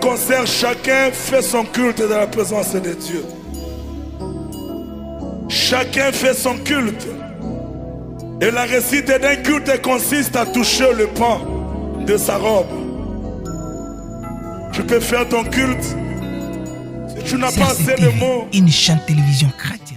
Concert, chacun fait son culte dans la présence de Dieu. Chacun fait son culte. Et la récite d'un culte consiste à toucher le pan de sa robe. Tu peux faire ton culte. Si tu n'as pas assez de mots, une chaîne télévision chrétienne.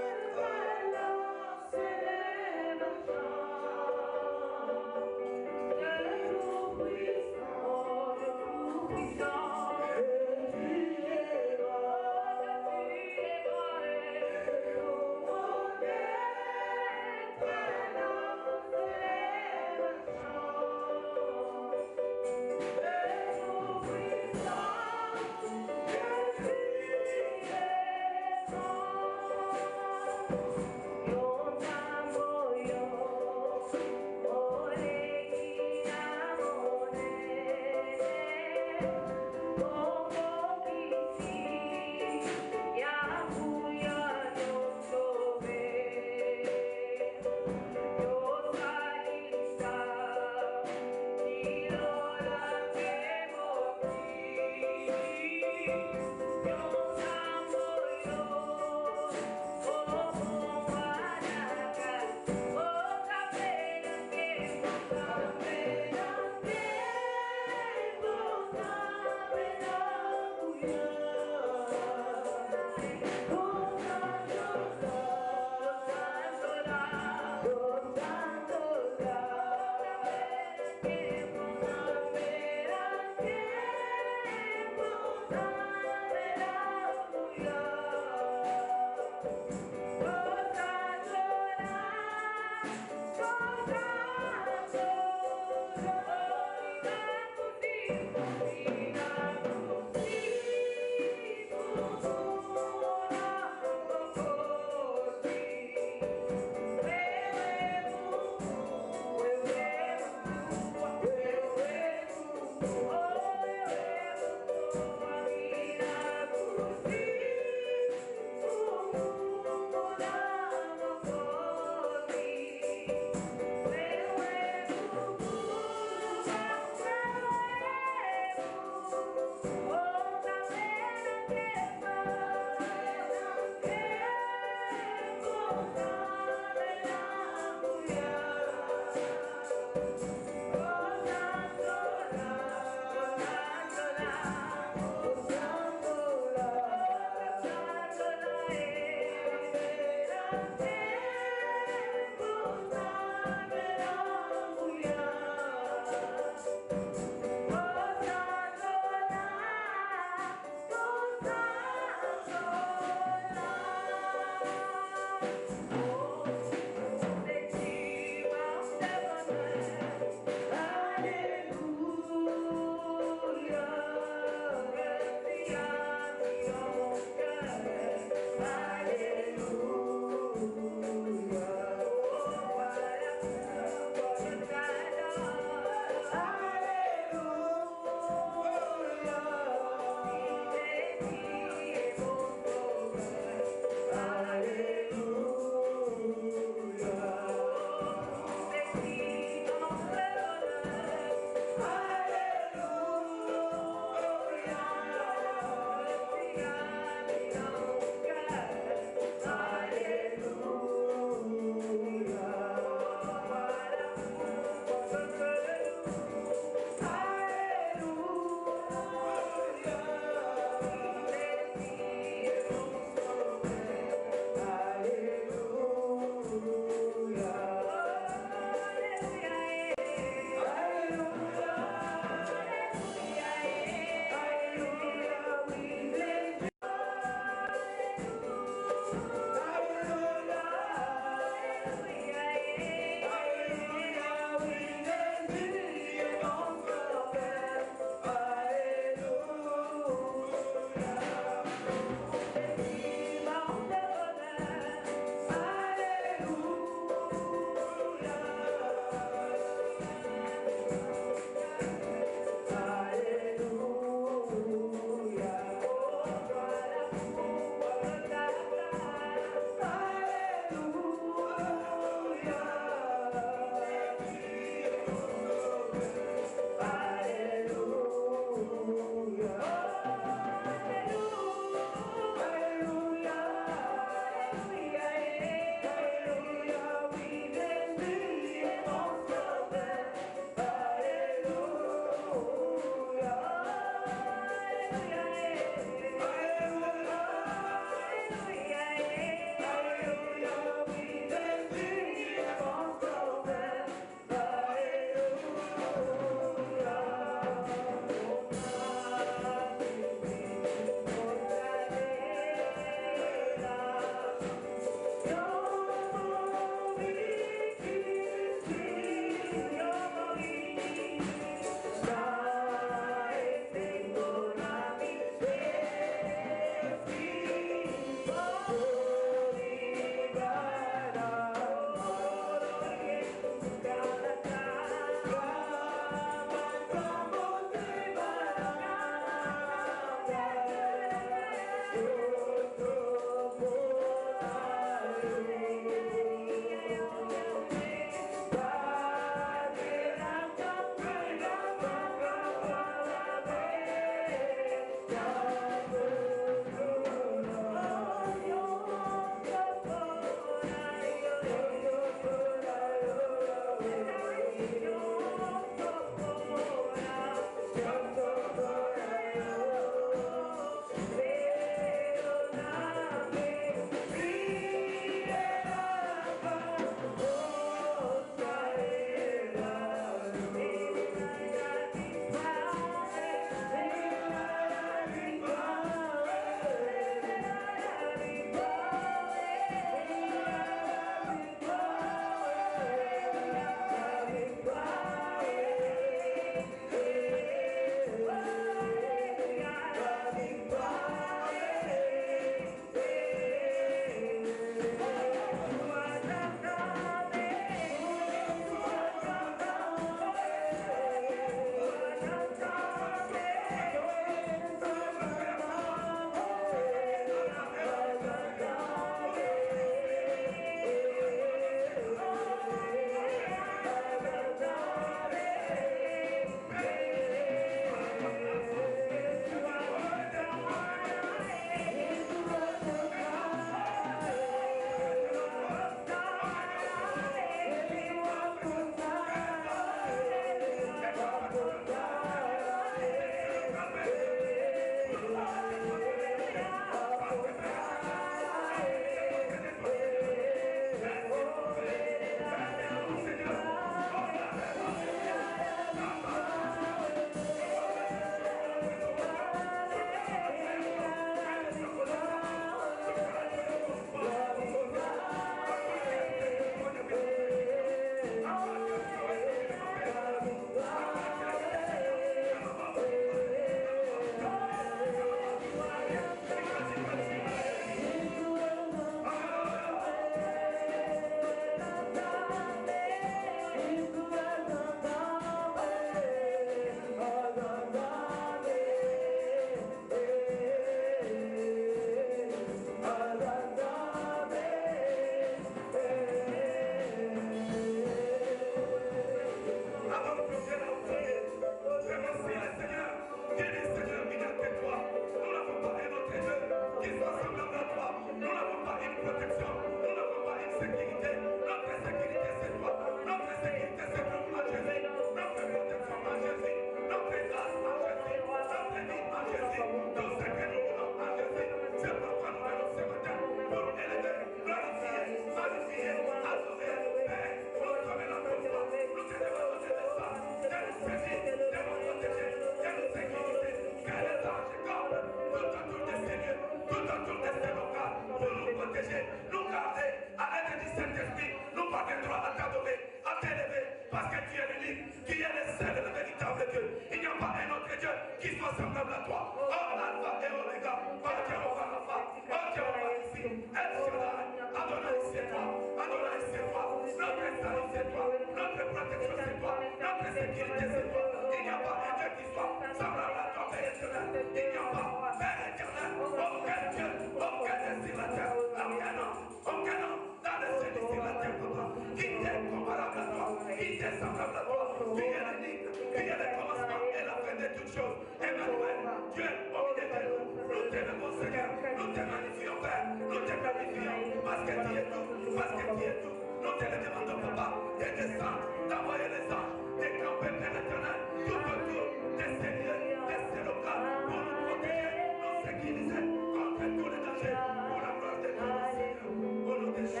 qui soit semblable à toi. Oh, Alpha et Omega, oh, Jéhovah Rapha, oh, Jéhovah ici, El Shaddai, Adonai c'est toi, Adonai c'est toi, notre salut c'est toi, notre protection c'est toi, notre sécurité c'est toi. Il n'y a pas un Dieu qui soit semblable à toi, Père éternel. Il n'y a pas, Père éternel, aucun Dieu, aucun Dieu sur la terre, aucun homme dans le ciel et sur la terre, papa, qui t'est comparable à toi, qui t'est semblable à toi, qui est l'unique, qui est le commencement et la fin de toutes choses. Emmanuel, Dieu, au milieu de nous, nous t'aimons, Seigneur, nous te magnifions, Père, nous te magnifions, parce que tu es tout, parce que tu es tout. Nous te le demandons, papa, de descendre, d'envoyer les anges, de camper, Père éternel, tout autour de ces lieux, de ces locaux, pour nous protéger, nous sécuriser contre tous les dangers, pour la gloire de Dieu, Seigneur, au nom de Jésus.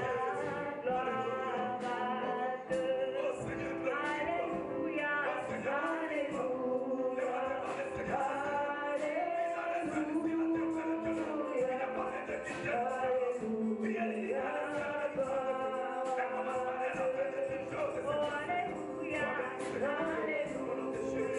Oh Seigneur, glorifie-toi. Oh Seigneur, glorifie-toi. Levantez-moi le Seigneur, il n'y a pas un de qui t'aime, il y a l'unité à l'intérieur de toi. Le commencement et la fin de toutes choses, Seigneur. Au nom de Jésus.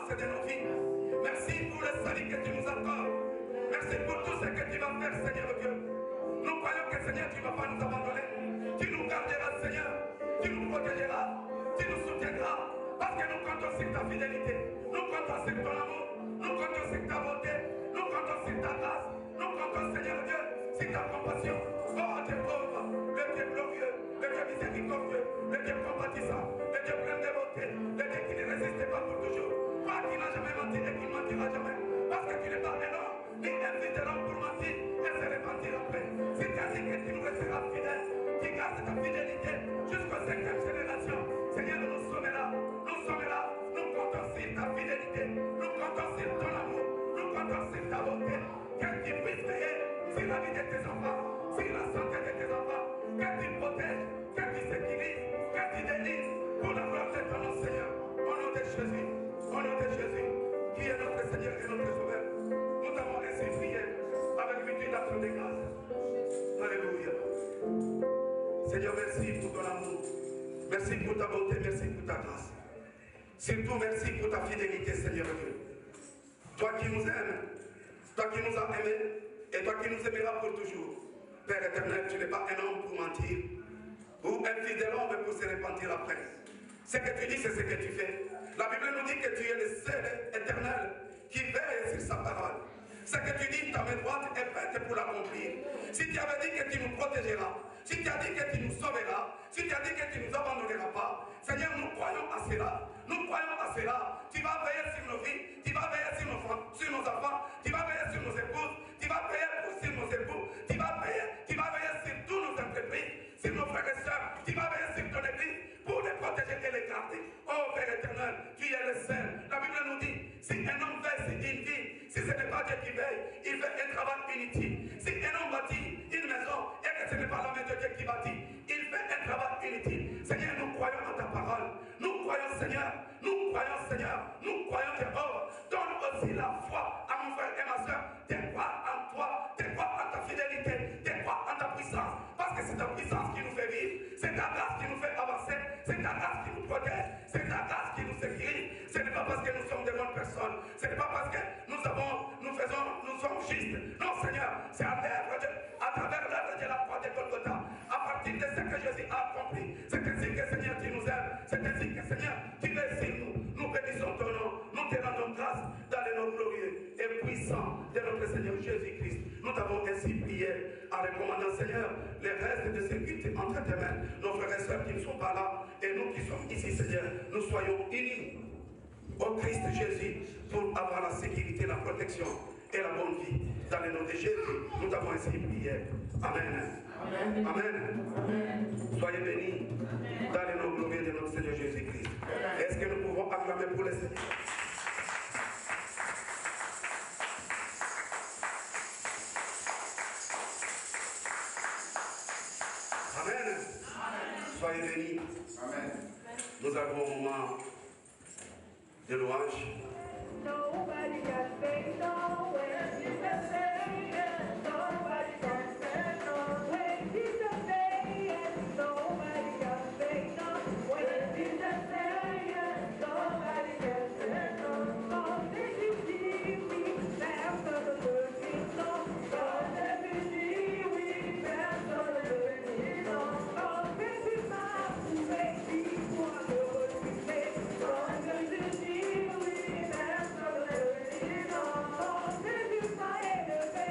commencé de nos vies. Merci pour le salut que tu nous accordes. Merci pour tout ce que tu vas faire, Seigneur Dieu. Nous croyons que, Seigneur, tu ne vas pas nous abandonner. Tu nous garderas, Seigneur. Tu nous protégeras. Tu nous soutiendras. Parce que nous comptons sur ta fidélité. Nous comptons sur ton amour. Nous comptons sur ta bonté. Nous comptons sur ta grâce. Nous comptons, Seigneur Dieu, sur ta compassion. Oh, Dieu pauvre, le Dieu glorieux, le Dieu miséricordieux, le Dieu compatissant, le Dieu plein de bonté, le Dieu qui ne résiste pas pour toujours. Toi qui n'as jamais menti et qui ne mentira jamais. Parce que tu n'es pas un homme, ni invité l'homme pour mentir et se repentir après. Si tu as dit que tu nous resteras fidèle, tu gardes ta fidélité jusqu'aux 5e génération. Seigneur, nous sommes là, nous comptons sur ta fidélité, nous comptons sur ton amour, nous comptons sur ta bonté. Que tu puisses veiller sur la vie de tes enfants, sur la santé de tes enfants, que tu protèges, que tu sécurises, que tu délivres pour la gloire de ton nom, Seigneur. Au nom de Jésus, qui est notre Seigneur et notre Sauveur, nous avons ainsi prié avec une action de grâce. Alléluia. Seigneur, merci pour ton amour. Merci pour ta bonté, merci pour ta grâce. Surtout, merci pour ta fidélité, Seigneur Dieu. Toi qui nous aimes, toi qui nous as aimés, et toi qui nous aimeras pour toujours. Père éternel, tu n'es pas un homme pour mentir, ou un fidèle homme pour se repentir après. Ce que tu dis, c'est ce que tu fais. La Bible nous dit que tu es le seul éternel qui veille sur sa parole. Ce que tu dis, ta main droite est prête pour l'accomplir. Si tu avais dit que tu nous protégeras, si tu as dit que tu nous sauveras, si tu as dit que tu ne nous abandonneras pas, Seigneur, nous croyons à cela. Nous croyons à cela. Tu vas veiller sur nos vies, tu vas veiller sur nos enfants, tu vas veiller sur nos épouses, tu vas veiller sur nos époux, tu vas veiller sur tous nos entreprises, sur nos frères et sœurs, tu vas veiller sur ton église pour les protéger et les garder. Oh Père éternel, tu es le seul. La Bible nous dit, si un homme veille sur une vie, si ce n'est pas Dieu qui veille, il fait un travail inutile. Si un homme bâtit une maison et que ce n'est pas la main de Dieu qui bâtit, il fait un travail inutile. Seigneur, nous croyons à ta parole. Nous croyons, Seigneur. Nous croyons, Seigneur. Nous croyons, Jéhovah. Donne aussi la foi à mon frère et ma soeur. De croire en toi, de croire en ta fidélité, de croire en ta puissance. Parce que c'est ta puissance qui nous fait vivre. C'est ta grâce qui nous fait avancer. C'est ta grâce qui nous protège. C'est ta grâce qui nous sécurise. Ce n'est pas parce que nous sommes des bonnes personnes. Ce n'est pas parce que nous sommes justes. Non, Seigneur, c'est à travers l'œuvre de la croix de Golgotha. À partir de ce que Jésus a accompli. C'est ainsi que, Seigneur, tu nous aimes. C'est ainsi que, Seigneur, tu veux sur nous. Nous bénissons ton nom. Nous te rendons grâce dans le nom glorieux et puissant de notre Seigneur Jésus-Christ. Nous t'avons ainsi prié en recommandant, Seigneur, les restes de ce culte entre tes mains. Nos frères et sœurs qui ne sont pas là et nous qui sommes ici, Seigneur, nous soyons unis au Christ Jésus pour avoir la sécurité, la protection et la bonne vie. Dans le nom de Jésus, nous t'avons ainsi prié. Amen. Amen. Amen. Amen. Soyez bénis dans le nom glorieux de notre Seigneur Jésus-Christ. Est-ce que nous pouvons acclamer pour le Seigneur? Amen. Soyez bénis. Amen. Nous avons un moment de louange. Nobody can say no when Jesus say yes. Nobody can say no when Jesus say yes. Nobody can say no when Jesus say yes. Nobody can say no. God, if you see me, that's the looking no. God, if you see me, that's the looking no. God, if you see me, make me want to look at. God, if you see me, that's the looking no. God, if you see me,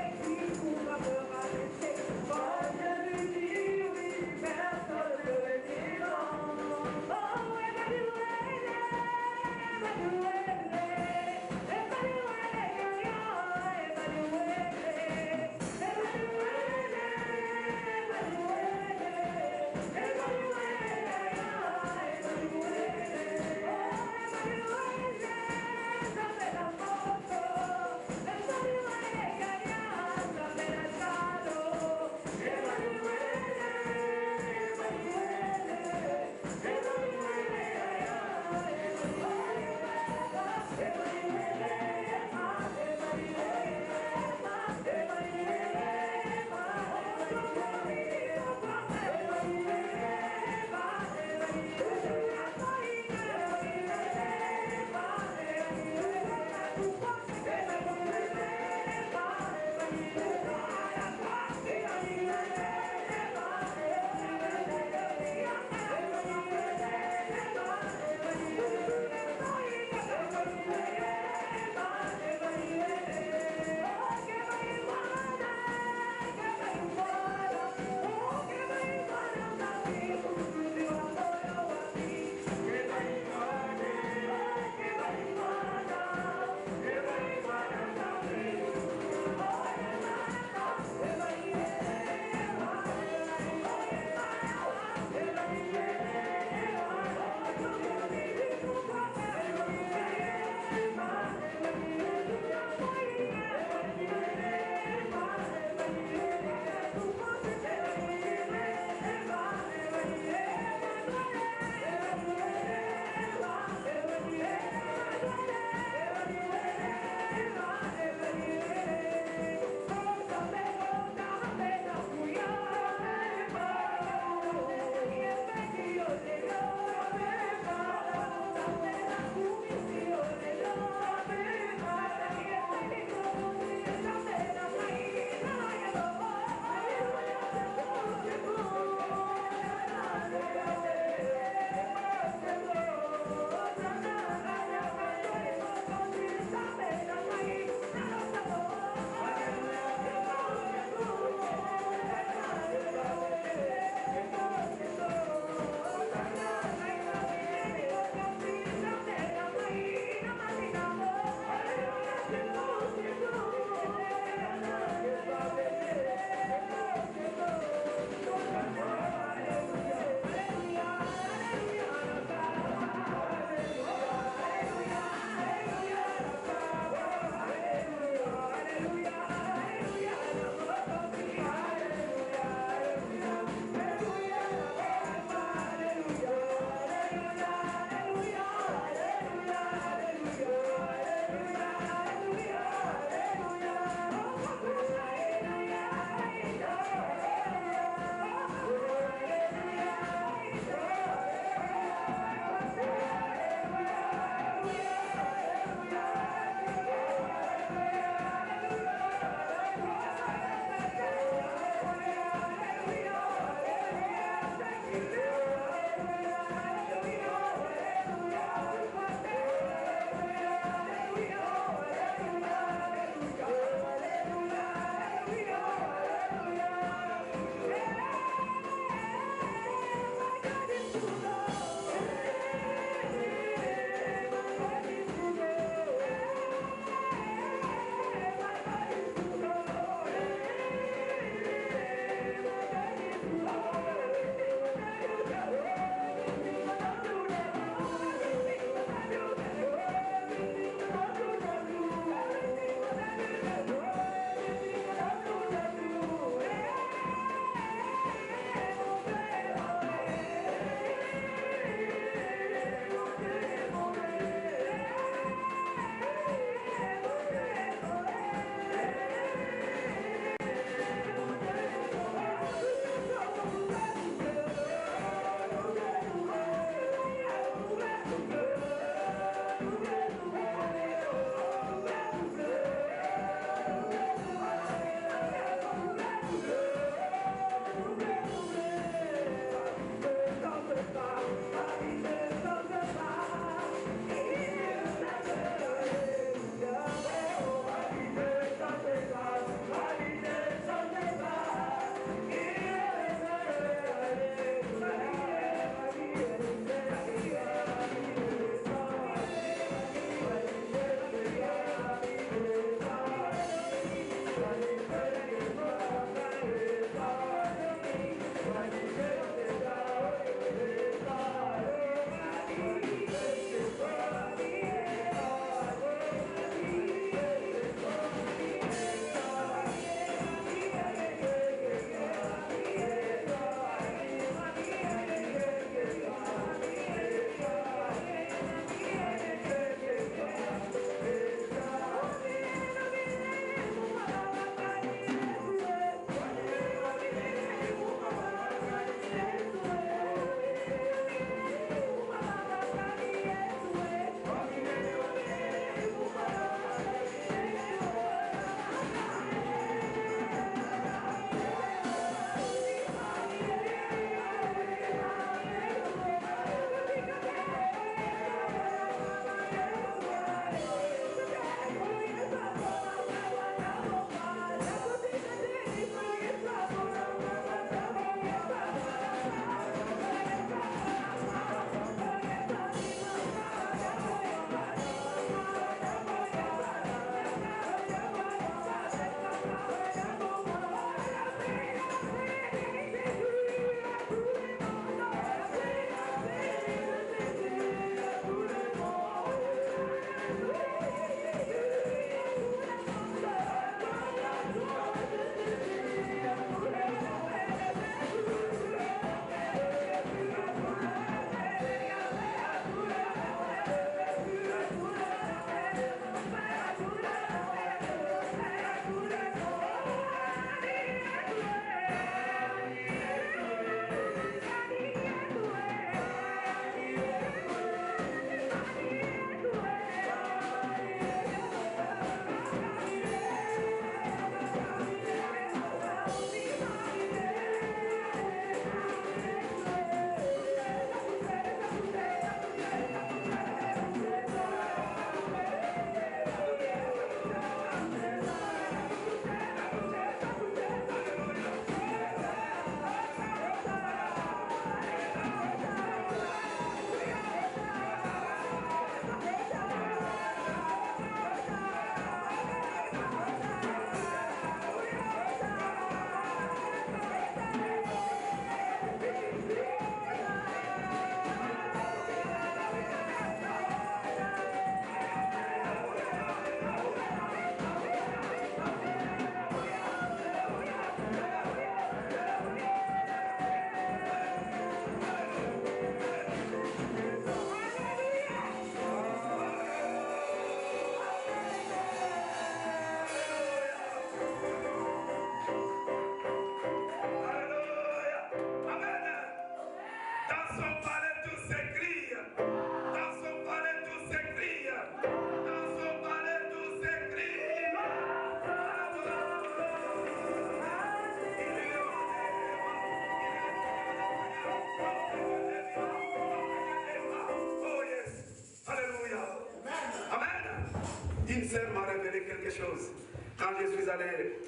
Une sœur m'a révélé quelque chose. Quand je suis allé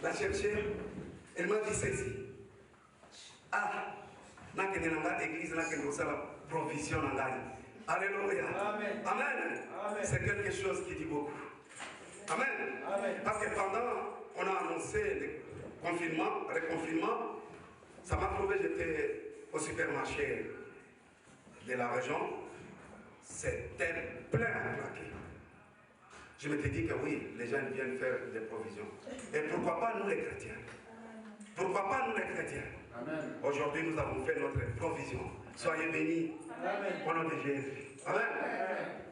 la chercher, elle m'a dit ceci. Ah, n'a que l'église, n'a que la provision. Alléluia. Amen. Amen. C'est quelque chose qui dit beaucoup. Amen. Amen. Parce que pendant qu'on a annoncé le confinement, ça m'a trouvé, j'étais au supermarché de la région, c'était plein à claquer. Je m'étais dit que oui, les gens viennent faire des provisions. Et pourquoi pas nous les chrétiens? Pourquoi pas nous les chrétiens? Aujourd'hui, nous avons fait notre provision. Soyez bénis. Amen. Au nom de Jésus. Amen.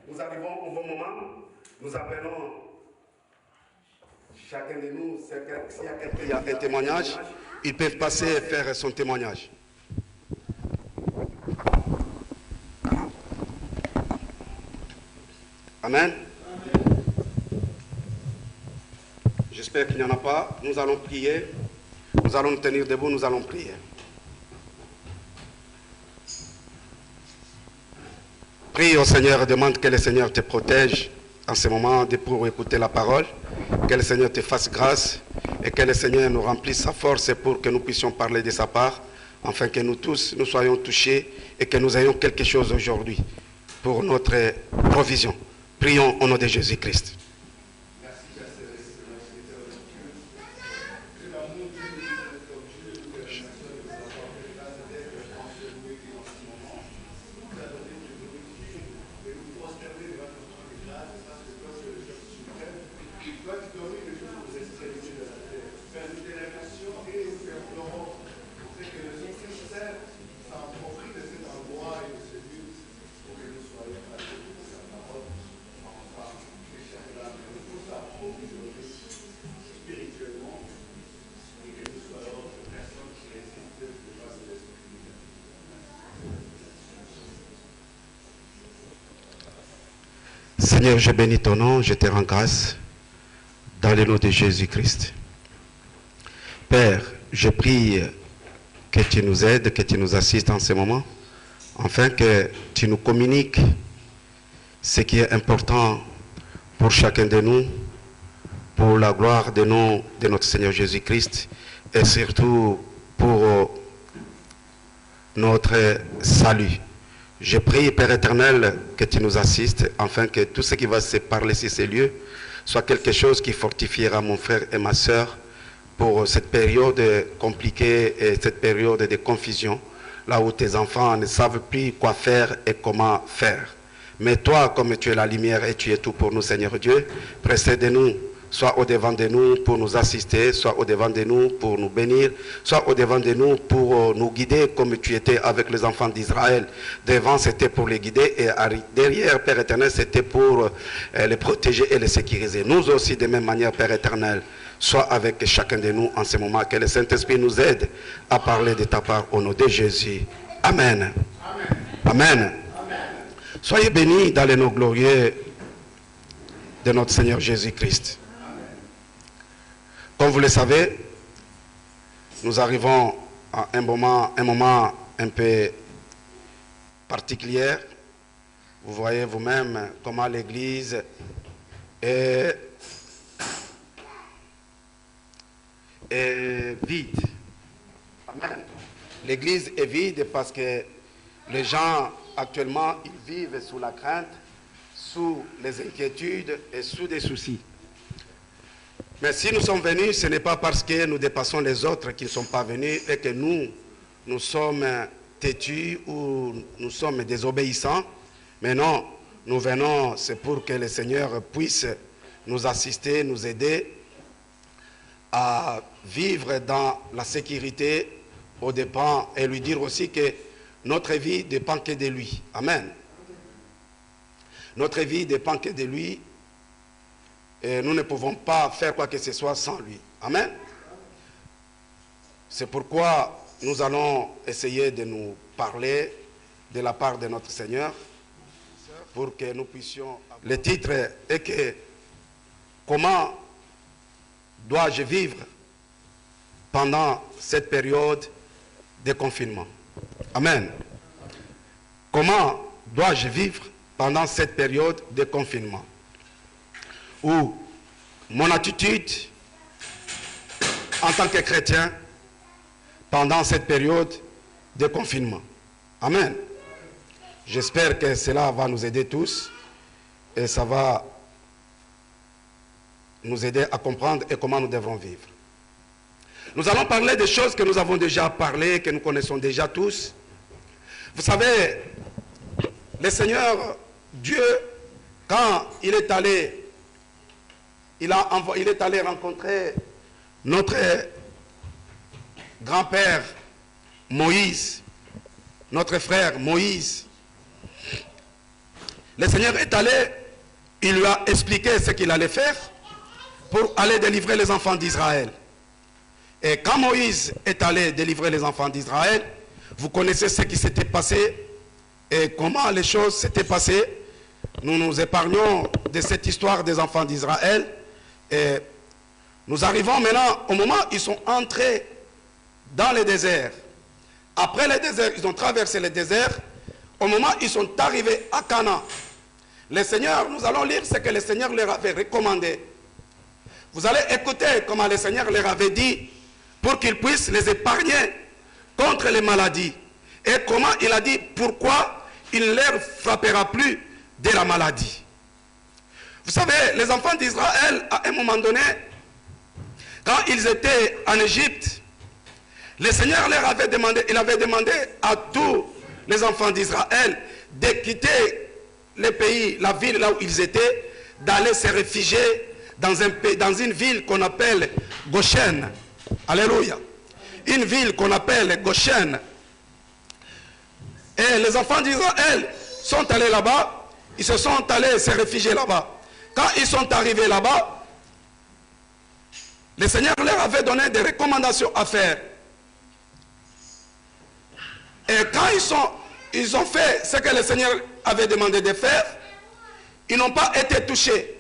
Nous arrivons au bon moment. Nous appelons chacun de nous, s'il y a quelqu'un qui a un témoignage, ils peuvent passer et faire son témoignage. Amen. J'espère qu'il n'y en a pas. Nous allons prier. Nous allons nous tenir debout, nous allons prier. Prie au Seigneur, demande que le Seigneur te protège en ce moment pour écouter la parole. Que le Seigneur te fasse grâce et que le Seigneur nous remplisse sa force pour que nous puissions parler de sa part, afin que nous tous, nous soyons touchés et que nous ayons quelque chose aujourd'hui pour notre provision. Prions au nom de Jésus-Christ. Seigneur, je bénis ton nom, je te rends grâce dans le nom de Jésus-Christ. Père, je prie que tu nous aides, que tu nous assistes en ce moment, afin que tu nous communiques ce qui est important pour chacun de nous, pour la gloire de notre Seigneur Jésus-Christ, et surtout pour notre salut. Je prie, Père éternel, que tu nous assistes, afin que tout ce qui va se parler sur ces lieux soit quelque chose qui fortifiera mon frère et ma soeur pour cette période compliquée et cette période de confusion, là où tes enfants ne savent plus quoi faire et comment faire. Mais toi, comme tu es la lumière et tu es tout pour nous, Seigneur Dieu, précède-nous. Soit au-devant de nous pour nous assister, soit au-devant de nous pour nous bénir, soit au-devant de nous pour nous guider comme tu étais avec les enfants d'Israël. Devant, c'était pour les guider et derrière, Père éternel, c'était pour les protéger et les sécuriser. Nous aussi, de même manière, Père éternel, sois avec chacun de nous en ce moment. Que le Saint-Esprit nous aide à parler de ta part au nom de Jésus. Amen. Amen. Amen. Soyez bénis dans les noms glorieux de notre Seigneur Jésus-Christ. Comme vous le savez, nous arrivons à un moment un peu particulier. Vous voyez vous-même comment l'Église est vide. Amen. L'Église est vide parce que les gens actuellement, ils vivent sous la crainte, sous les inquiétudes et sous des soucis. Mais si nous sommes venus, ce n'est pas parce que nous dépassons les autres qui ne sont pas venus et que nous sommes têtus ou nous sommes désobéissants. Mais non, nous venons, c'est pour que le Seigneur puisse nous assister, nous aider à vivre dans la sécurité aux dépens et lui dire aussi que notre vie ne dépend que de lui. Amen. Notre vie ne dépend que de lui. Et nous ne pouvons pas faire quoi que ce soit sans lui. Amen. C'est pourquoi nous allons essayer de nous parler de la part de notre Seigneur pour que nous puissions... Le titre est que comment dois-je vivre pendant cette période de confinement? Amen. Comment dois-je vivre pendant cette période de confinement? ou mon attitude en tant que chrétien pendant cette période de confinement. Amen. J'espère que cela va nous aider tous et ça va nous aider à comprendre et comment nous devrons vivre. Nous allons parler des choses que nous avons déjà parlé, que nous connaissons déjà tous. Vous savez, le Seigneur Dieu, quand il est allé rencontrer notre grand-père Moïse, notre frère Moïse, le Seigneur est allé, il lui a expliqué ce qu'il allait faire pour aller délivrer les enfants d'Israël. Et quand Moïse est allé délivrer les enfants d'Israël, vous connaissez ce qui s'était passé et comment les choses s'étaient passées. Nous nous épargnons de cette histoire des enfants d'Israël. Et nous arrivons maintenant au moment où ils sont entrés dans le désert. Après le désert, ils ont traversé le désert. Au moment où ils sont arrivés à Canaan, le Seigneur, nous allons lire ce que le Seigneur leur avait recommandé. Vous allez écouter comment le Seigneur leur avait dit pour qu'ils puissent les épargner contre les maladies. Et comment il a dit pourquoi il ne leur frappera plus de la maladie. Vous savez, les enfants d'Israël, à un moment donné, quand ils étaient en Égypte, le Seigneur leur avait demandé, il avait demandé à tous les enfants d'Israël de quitter le pays, la ville là où ils étaient, d'aller se réfugier dans une ville qu'on appelle Goshen. Alléluia. Une ville qu'on appelle Goshen. Et les enfants d'Israël sont allés là-bas, ils se sont allés se réfugier là-bas. Quand ils sont arrivés là-bas, le Seigneur leur avait donné des recommandations à faire. Et quand ils ont fait ce que le Seigneur avait demandé de faire, ils n'ont pas été touchés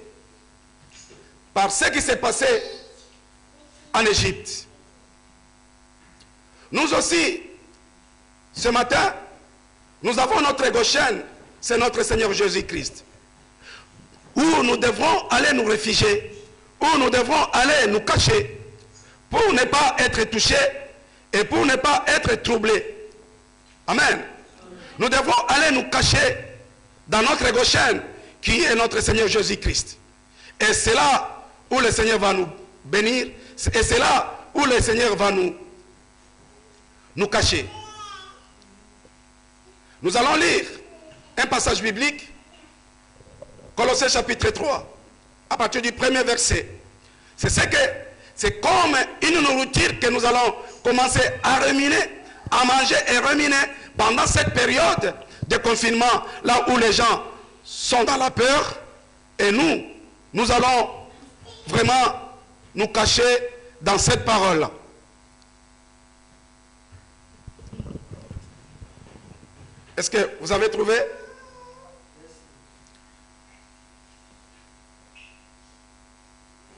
par ce qui s'est passé en Égypte. Nous aussi, ce matin, nous avons notre Goshen, c'est notre Seigneur Jésus-Christ, où nous devrons aller nous réfugier, où nous devrons aller nous cacher, pour ne pas être touchés et pour ne pas être troublés. Amen. Nous devons aller nous cacher dans notre Goshen, qui est notre Seigneur Jésus-Christ. Et c'est là où le Seigneur va nous bénir, et c'est là où le Seigneur va nous cacher. Nous allons lire un passage biblique, Colossiens chapitre 3, à partir du premier verset. C'est comme une nourriture que nous allons commencer à ruminer, à manger et ruminer pendant cette période de confinement, là où les gens sont dans la peur, et nous allons vraiment nous cacher dans cette parole-là. Est-ce que vous avez trouvé?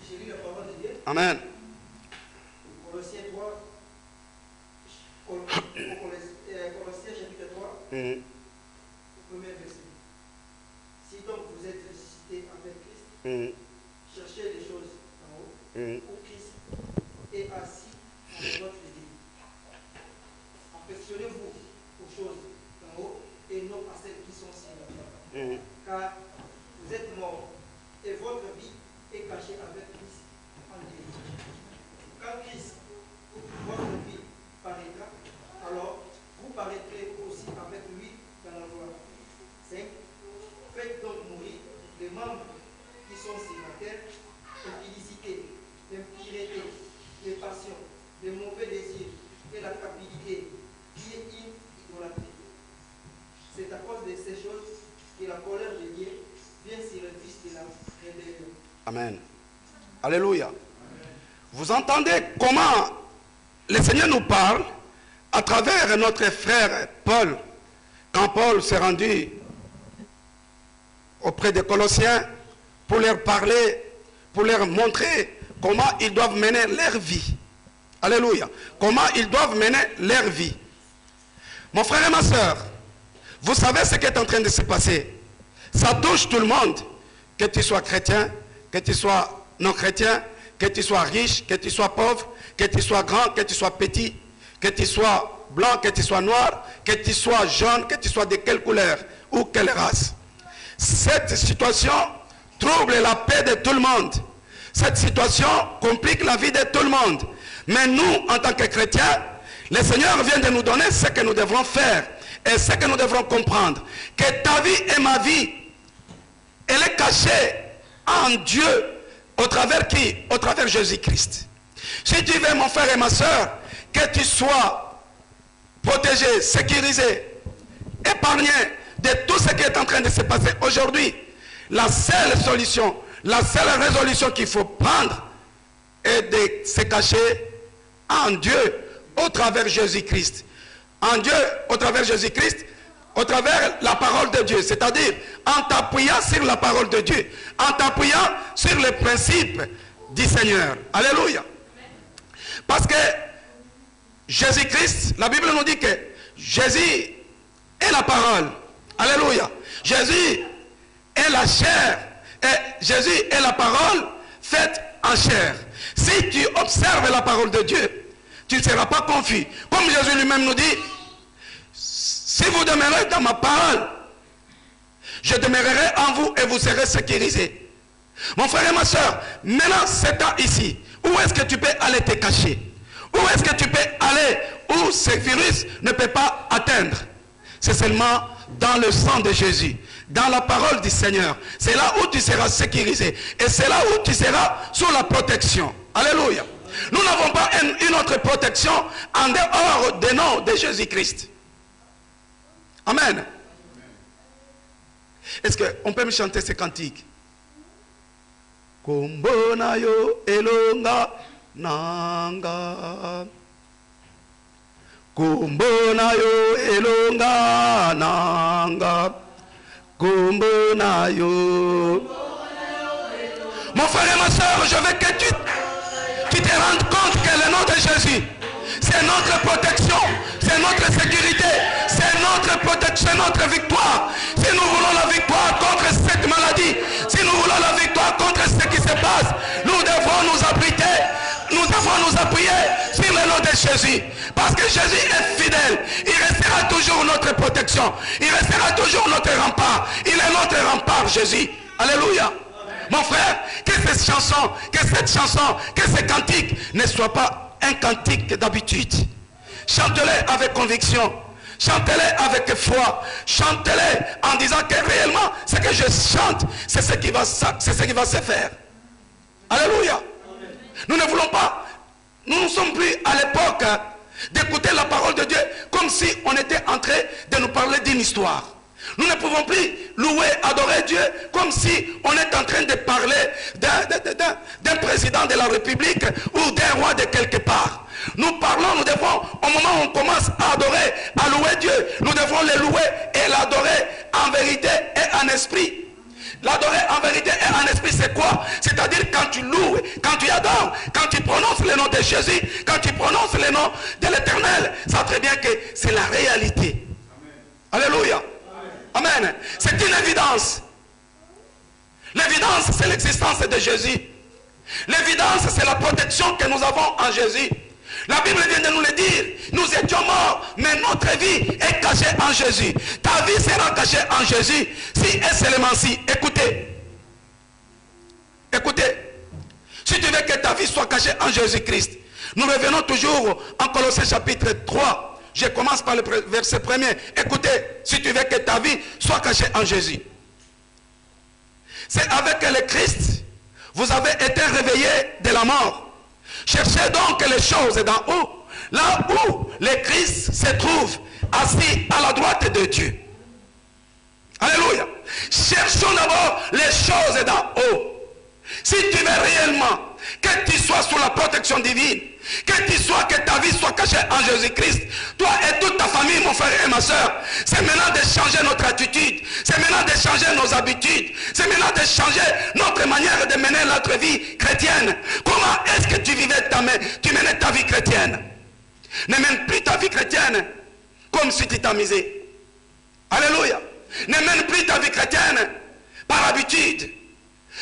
J'ai lu la parole de Dieu. Amen. Colossiens 3, Colossiens chapitre 3, premier verset. Si donc vous êtes ressuscité avec Christ, cherchez les choses en haut, où Christ est assis en votre vie. Affectionnez-vous aux choses en haut et non à celles qui sont sur la terre. Car vous êtes morts et votre vie est cachée avec Christ en Dieu. Quand Christ, votre vie, paraîtra, alors vous paraîtrez aussi avec lui dans la gloire. 5. Faites donc mourir les membres qui sont sur la terre, l'impudicité, l'impureté, les passions, les mauvais désirs et la captivité, qui est une idolâtrie. C'est à cause de ces choses que la colère de Dieu vient sur le fils de la rébellion. Amen. Alléluia. Amen. Vous entendez comment le Seigneur nous parle à travers notre frère Paul. Quand Paul s'est rendu auprès des Colossiens pour leur parler, pour leur montrer comment ils doivent mener leur vie. Alléluia. Comment ils doivent mener leur vie. Mon frère et ma soeur, vous savez ce qui est en train de se passer. Ça touche tout le monde, que tu sois chrétien, que tu sois non-chrétien, que tu sois riche, que tu sois pauvre, que tu sois grand, que tu sois petit, que tu sois blanc, que tu sois noir, que tu sois jaune, que tu sois de quelle couleur ou quelle race. Cette situation trouble la paix de tout le monde. Cette situation complique la vie de tout le monde. Mais nous, en tant que chrétiens, le Seigneur vient de nous donner ce que nous devrons faire et ce que nous devrons comprendre. Que ta vie et ma vie, elle est cachée en Dieu. Au travers qui? Au travers Jésus-Christ. Si tu veux, mon frère et ma soeur, que tu sois protégé, sécurisé, épargné de tout ce qui est en train de se passer aujourd'hui, la seule solution, la seule résolution qu'il faut prendre est de se cacher en Dieu au travers Jésus-Christ. En Dieu au travers Jésus-Christ, au travers la parole de Dieu, c'est-à-dire en t'appuyant sur la parole de Dieu, en t'appuyant sur les principes du Seigneur. Alléluia. Parce que Jésus-Christ, la Bible nous dit que Jésus est la parole. Alléluia. Jésus est la chair. Et Jésus est la parole faite en chair. Si tu observes la parole de Dieu, tu ne seras pas confus. Comme Jésus lui-même nous dit, si vous demeurez dans ma parole, je demeurerai en vous et vous serez sécurisés. Mon frère et ma soeur, maintenant c'est temps ici. Où est-ce que tu peux aller te cacher? Où est-ce que tu peux aller où ce virus ne peut pas atteindre? C'est seulement dans le sang de Jésus, dans la parole du Seigneur. C'est là où tu seras sécurisé. Et c'est là où tu seras sous la protection. Alléluia. Nous n'avons pas une autre protection en dehors des noms de Jésus-Christ. Amen. Est-ce qu'on peut me chanter ces cantiques? Kumbona yo elonga nanga. Kumbona yo elonga nanga. Kumbona yo. Mon frère et ma soeur, je veux que tu te rendes compte que le nom de Jésus, c'est notre protection, c'est notre sécurité, c'est notre protection, c'est notre victoire. Si nous voulons la victoire contre cette maladie, si nous voulons la victoire contre ce qui se passe, nous devons nous abriter, nous devons nous appuyer sur le nom de Jésus. Parce que Jésus est fidèle, il restera toujours notre protection, il restera toujours notre rempart. Il est notre rempart, Jésus. Alléluia. Mon frère, que cette chanson, que ce cantique ne soit pas un cantique d'habitude. Chantez-les avec conviction. Chantez-les avec foi. Chantez-les en disant que réellement, ce que je chante, c'est ce qui va se faire. Alléluia. Nous ne voulons pas, nous ne sommes plus à l'époque d'écouter la parole de Dieu comme si on était en train de nous parler d'une histoire. Nous ne pouvons plus louer, adorer Dieu comme si on est en train de parler d'un président de la République ou d'un roi de quelque part. Nous parlons, nous devons, au moment où on commence à adorer, à louer Dieu, nous devons le louer et l'adorer en vérité et en esprit. L'adorer en vérité et en esprit, c'est quoi? C'est-à-dire quand tu loues, quand tu adores, quand tu prononces le nom de Jésus, quand tu prononces le nom de l'Éternel, ça très bien que c'est la réalité. Amen. Alléluia. Amen. C'est une évidence. L'évidence, c'est l'existence de Jésus. L'évidence, c'est la protection que nous avons en Jésus. La Bible vient de nous le dire. Nous étions morts, mais notre vie est cachée en Jésus. Ta vie sera cachée en Jésus. Si et seulement si. Écoutez. Écoutez. Si tu veux que ta vie soit cachée en Jésus-Christ, nous revenons toujours en Colossiens chapitre 3. Je commence par le verset 1er. Écoutez, si tu veux que ta vie soit cachée en Jésus. C'est avec le Christ, vous avez été réveillés de la mort. Cherchez donc les choses d'en haut, là où le Christ se trouve, assis à la droite de Dieu. Alléluia. Cherchons d'abord les choses d'en haut. Si tu veux réellement que tu sois sous la protection divine, que ta vie soit cachée en Jésus-Christ, toi et toute ta famille, mon frère et ma soeur, c'est maintenant de changer notre attitude, c'est maintenant de changer nos habitudes, c'est maintenant de changer notre manière de mener notre vie chrétienne. Comment est-ce que tu menais ta vie chrétienne? Ne mène plus ta vie chrétienne comme si tu t'amusais. Alléluia. Ne mène plus ta vie chrétienne par habitude.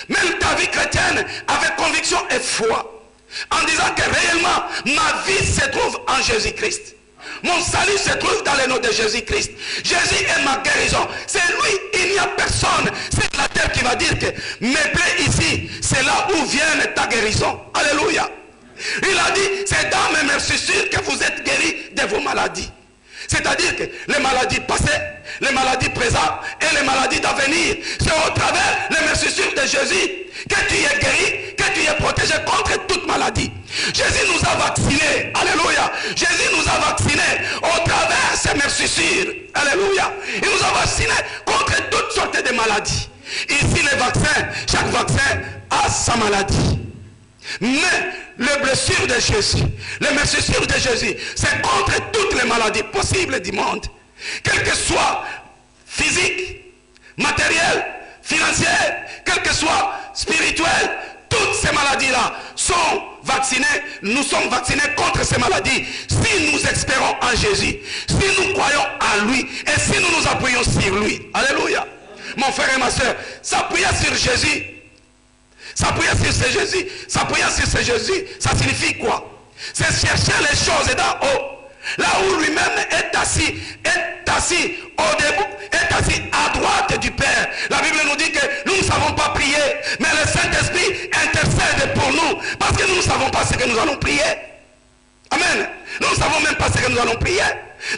même ta vie chrétienne avec conviction et foi, en disant que réellement ma vie se trouve en Jésus-Christ. Mon salut se trouve dans le nom de Jésus-Christ. Jésus est ma guérison. C'est lui, il n'y a personne sur la terre qui va dire que mes plaies ici, c'est là où vient ta guérison. Alléluia. Il a dit, c'est dans mes morsures que vous êtes guéris de vos maladies. C'est-à-dire que les maladies passées, les maladies présentes et les maladies d'avenir, c'est au travers les morsures de Jésus que tu es guéri, que tu es protégé contre toute maladie. Jésus nous a vaccinés. Alléluia. Jésus nous a vaccinés au travers ces morsures. Alléluia. Il nous a vaccinés contre toutes sortes de maladies. Ici, les vaccins, chaque vaccin a sa maladie. Mais les blessures de Jésus, les morsures de Jésus, c'est contre toutes les maladies possibles du monde. Quel que soit physique, matériel, financier, quel que soit spirituel, toutes ces maladies-là sont vaccinées. Nous sommes vaccinés contre ces maladies si nous espérons en Jésus, si nous croyons en lui et si nous nous appuyons sur lui. Alléluia. Mon frère et ma soeur, s'appuyer sur Jésus, s'appuyer sur ce Jésus, s'appuyer sur ce Jésus, ça signifie quoi? C'est chercher les choses d'en haut, là où lui-même est assis au début, est assis à droite du Père. La Bible nous dit que nous ne savons pas prier, mais le Saint-Esprit intercède pour nous, parce que nous ne savons pas ce que nous allons prier. Amen. Nous ne savons même pas ce que nous allons prier.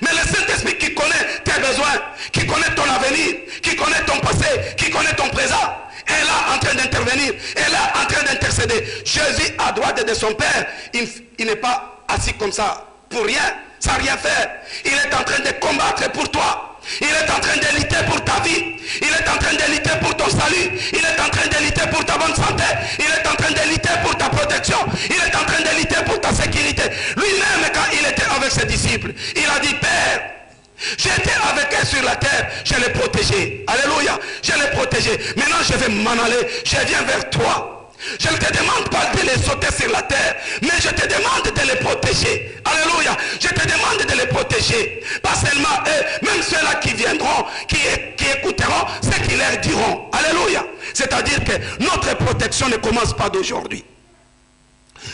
Mais le Saint-Esprit qui connaît tes besoins, qui connaît ton avenir, qui connaît ton passé, qui connaît ton présent, est là en train d'intervenir, est là en train d'intercéder. Jésus à droite de son Père, il n'est pas assis comme ça pour rien, sans rien faire. Il est en train de combattre pour toi. Il est en train de lutter pour ta vie. Il est en train de lutter pour ton salut. Il est en train de lutter pour ta bonne santé. Il est en train de lutter pour ta protection. Il est en train de lutter pour ta sécurité. Lui-même, quand il était avec ses disciples, il a dit, Père, j'étais avec eux sur la terre, je les protégeais. Alléluia, je les protégeais. Maintenant, je vais m'en aller. Je viens vers toi. Je ne te demande pas de les sauter sur la terre, mais je te demande de les protéger. Alléluia. Je te demande de les protéger. Pas seulement eux, même ceux-là qui viendront, qui écouteront ce qu'ils leur diront. Alléluia. C'est-à-dire que notre protection ne commence pas d'aujourd'hui.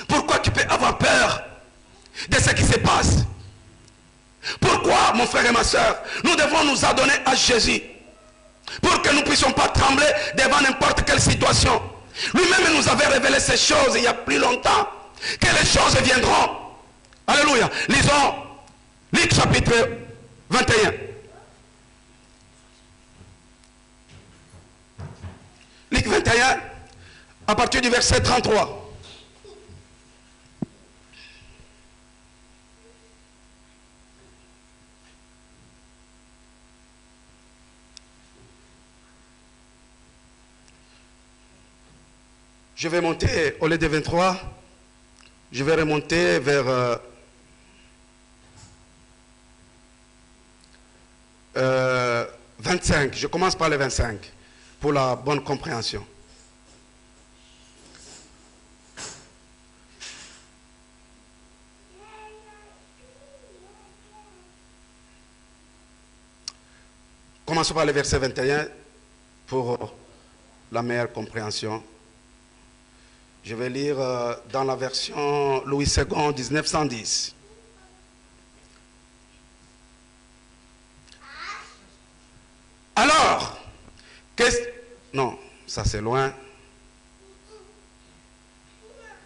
Pourquoi tu peux avoir peur de ce qui se passe? Pourquoi, mon frère et ma soeur, nous devons nous adonner à Jésus pour que nous ne puissions pas trembler devant n'importe quelle situation? Lui-même nous avait révélé ces choses il y a plus longtemps, que les choses viendront. Alléluia. Lisons Luc chapitre 21. Luc 21, à partir du verset 33. Je vais monter au lieu de 23, je vais remonter vers 25. Je commence par le 25 pour la bonne compréhension. Commençons par le verset 21 pour la meilleure compréhension. Je vais lire dans la version Louis II 1910. Alors, non, ça c'est loin.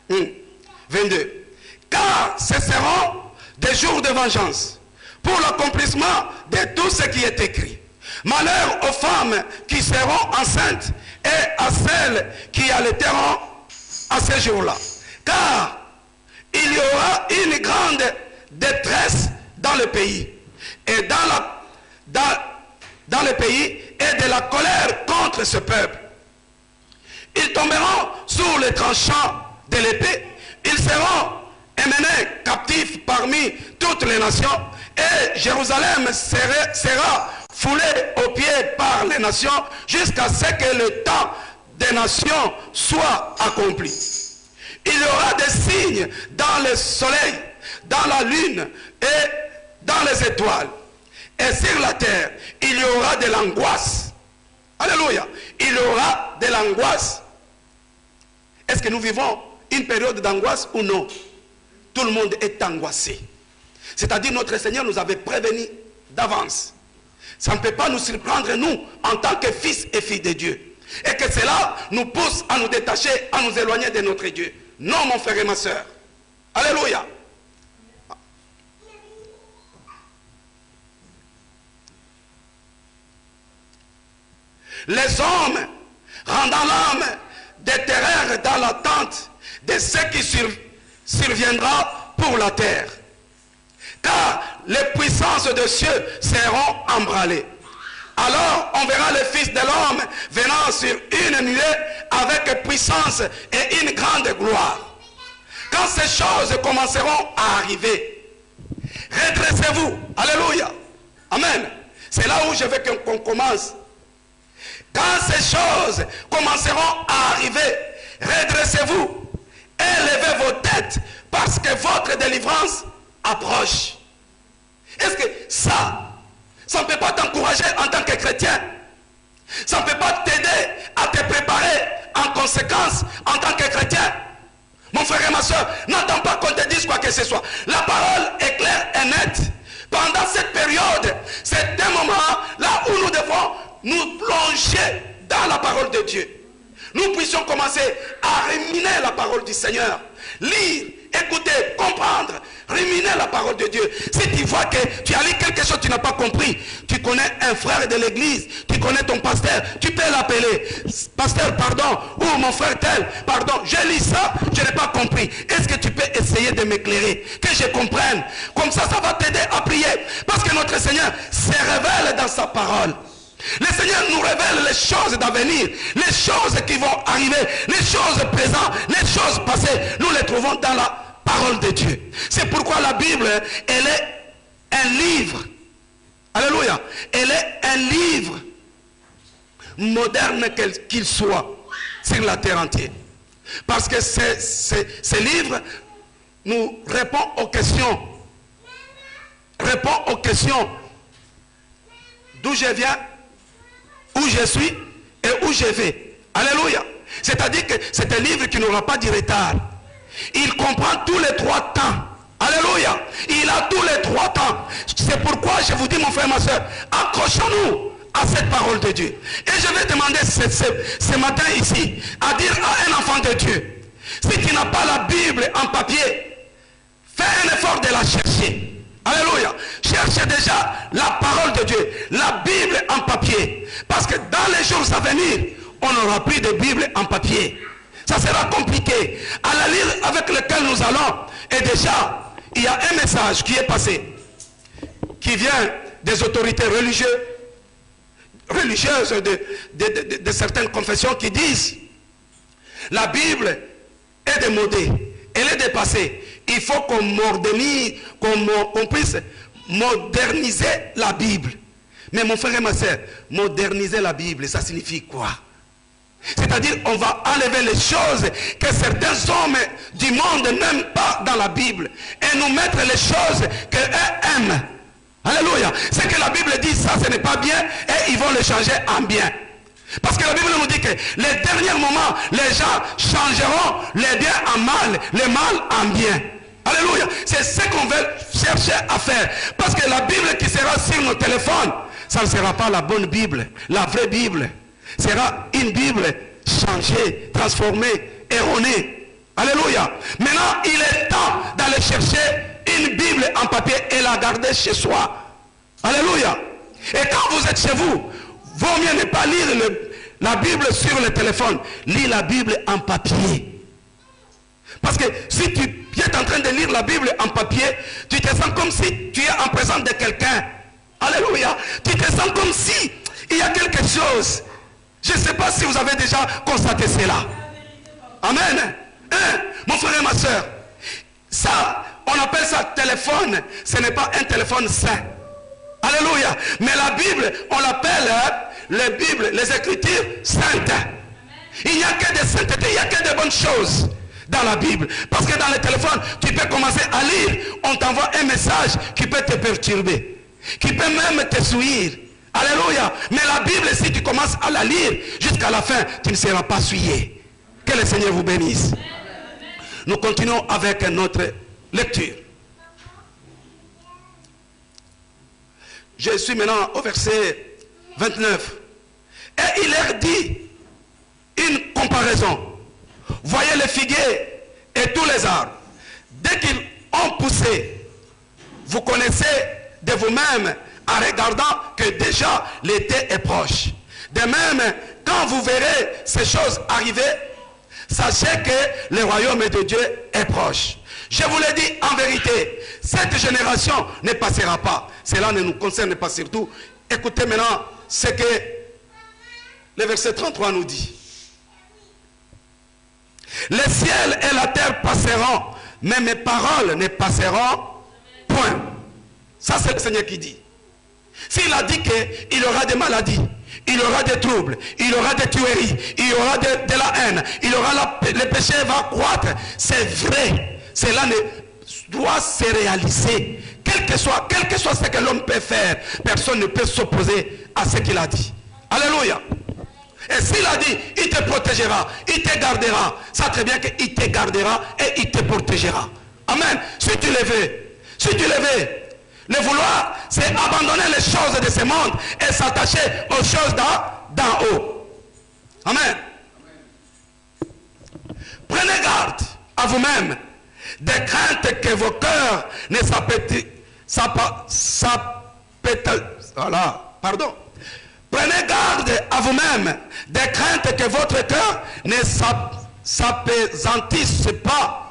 22. Car ce seront des jours de vengeance pour l'accomplissement de tout ce qui est écrit. Malheur aux femmes qui seront enceintes et à celles qui allaiteront à ce jour-là, car il y aura une grande détresse dans le pays et dans le pays et de la colère contre ce peuple. Ils tomberont sous les tranchants de l'épée, ils seront emmenés captifs parmi toutes les nations et Jérusalem sera foulée aux pieds par les nations jusqu'à ce que le temps des nations soient accomplis. Il y aura des signes dans le soleil, dans la lune et dans les étoiles. Et sur la terre, il y aura de l'angoisse. Alléluia. Il y aura de l'angoisse Est-ce que nous vivons une période d'angoisse ou non? Tout le monde est angoissé. C'est-à-dire notre Seigneur nous avait prévenus d'avance. Ça ne peut pas nous surprendre, nous, en tant que fils et filles de Dieu. Et que cela nous pousse à nous détacher, à nous éloigner de notre Dieu. Non, mon frère et ma soeur. Alléluia. Les hommes rendant l'âme des terreurs dans l'attente de ce qui surviendra pour la terre. Car les puissances de cieux seront emballées. Alors on verra le Fils de l'homme venant sur une nuée avec puissance et une grande gloire. Quand ces choses commenceront à arriver, redressez-vous. Alléluia. Amen. C'est là où je veux qu'on commence. Quand ces choses commenceront à arriver, redressez-vous et levez vos têtes parce que votre délivrance approche. Est-ce que ça ne peut pas t'encourager en tant que chrétien? Ça ne peut pas t'aider à te préparer en conséquence en tant que chrétien? Mon frère et ma soeur, n'attends pas qu'on te dise quoi que ce soit. La parole est claire et nette. Pendant cette période, c'est un moment là où nous devons nous plonger dans la parole de Dieu. Nous puissions commencer à ruminer la parole du Seigneur. Lire, écouter, comprendre, ruminer la parole de Dieu. Si tu vois que tu as lu quelque chose que tu n'as pas compris, tu connais un frère de l'église, tu connais ton pasteur, tu peux l'appeler. Pasteur, pardon, ou mon frère tel, pardon, j'ai lu ça, je n'ai pas compris. Est-ce que tu peux essayer de m'éclairer, que je comprenne? Comme ça, ça va t'aider à prier. Parce que notre Seigneur se révèle dans sa parole. Le Seigneur nous révèle les choses d'avenir, les choses qui vont arriver, les choses présentes, les choses passées. Nous les trouvons dans la parole de Dieu. C'est pourquoi la Bible, elle est un livre. Alléluia. Elle est un livre moderne qu'il soit sur la terre entière. Parce que ce livre nous répond aux questions. Répond aux questions. D'où je viens, où je suis et où je vais. Alléluia. C'est-à-dire que c'est un livre qui n'aura pas de retard. Il comprend tous les 3 temps. Alléluia. Il a tous les 3 temps. C'est pourquoi je vous dis, mon frère, ma soeur, accrochons-nous à cette parole de Dieu. Et je vais demander ce matin ici à dire à un enfant de Dieu, si tu n'as pas la Bible en papier, fais un effort de la chercher. Alléluia. Cherchez déjà la parole de Dieu, la Bible en papier. Parce que dans les jours à venir, on n'aura plus de Bible en papier. Ça sera compliqué. À la lire avec lequel nous allons. Et déjà, il y a un message qui est passé, qui vient des autorités religieuses de certaines confessions qui disent la Bible est démodée, elle est dépassée. Il faut qu'on puisse moderniser la Bible. Mais mon frère et ma soeur, moderniser la Bible, ça signifie quoi? C'est-à-dire, on va enlever les choses que certains hommes du monde n'aiment pas dans la Bible et nous mettre les choses qu'eux aiment. Alléluia. Ce que la Bible dit, ça, ce n'est pas bien, et ils vont le changer en bien. Parce que la Bible nous dit que les derniers moments, les gens changeront les biens en mal, les mal en bien. Alléluia. C'est ce qu'on veut chercher à faire. Parce que la Bible qui sera sur nos téléphones, ça ne sera pas la bonne Bible, la vraie Bible. Sera une Bible changée, transformée, erronée. Alléluia. Maintenant, il est temps d'aller chercher une Bible en papier et la garder chez soi. Alléluia. Et quand vous êtes chez vous, vaut mieux ne pas lire la Bible sur le téléphone. Lis la Bible en papier. Parce que si tu es en train de lire la Bible en papier, tu te sens comme si tu es en présence de quelqu'un. Alléluia. Tu te sens comme si il y a quelque chose. Je ne sais pas si vous avez déjà constaté cela. Amen. Mon frère et ma soeur, ça, on appelle ça téléphone. Ce n'est pas un téléphone saint. Alléluia. Mais la Bible, on l'appelle les Bibles, les Écritures saintes. Il n'y a que des saintetés, il n'y a que des bonnes choses dans la Bible. Parce que dans le téléphone, tu peux commencer à lire. On t'envoie un message qui peut te perturber, qui peut même te souiller. Alléluia. Mais la Bible, si tu commences à la lire jusqu'à la fin, tu ne seras pas souillé. Que Que le Seigneur vous bénisse. Nous continuons avec notre lecture. Je suis maintenant au verset 29. Et il leur dit une comparaison. Voyez les figuiers et tous les arbres. Dès qu'ils ont poussé, vous connaissez de vous-même en regardant que déjà l'été est proche. De même, quand vous verrez ces choses arriver, sachez que le royaume de Dieu est proche. Je vous le dis en vérité, cette génération ne passera pas. Cela ne nous concerne pas surtout. Écoutez maintenant ce que le verset 33 nous dit. Les ciels et la terre passeront, mais mes paroles ne passeront point. Ça, c'est le Seigneur qui dit. S'il a dit qu'il y aura des maladies, il y aura des troubles, il y aura des tueries, il y aura de la haine, il y aura le péché va croître, c'est vrai. Cela doit se réaliser. Quel que soit ce que l'homme peut faire, personne ne peut s'opposer à ce qu'il a dit. Alléluia. Et s'il a dit, il te protégera, il te gardera, ça très bien qu'il te gardera et il te protégera. Amen. Si tu le veux, le vouloir, c'est abandonner les choses de ce monde et s'attacher aux choses d'en haut. Amen. Prenez garde à vous-même de crainte que vos cœurs ne Prenez garde à vous-même de crainte que votre cœur ne s'appesantisse pas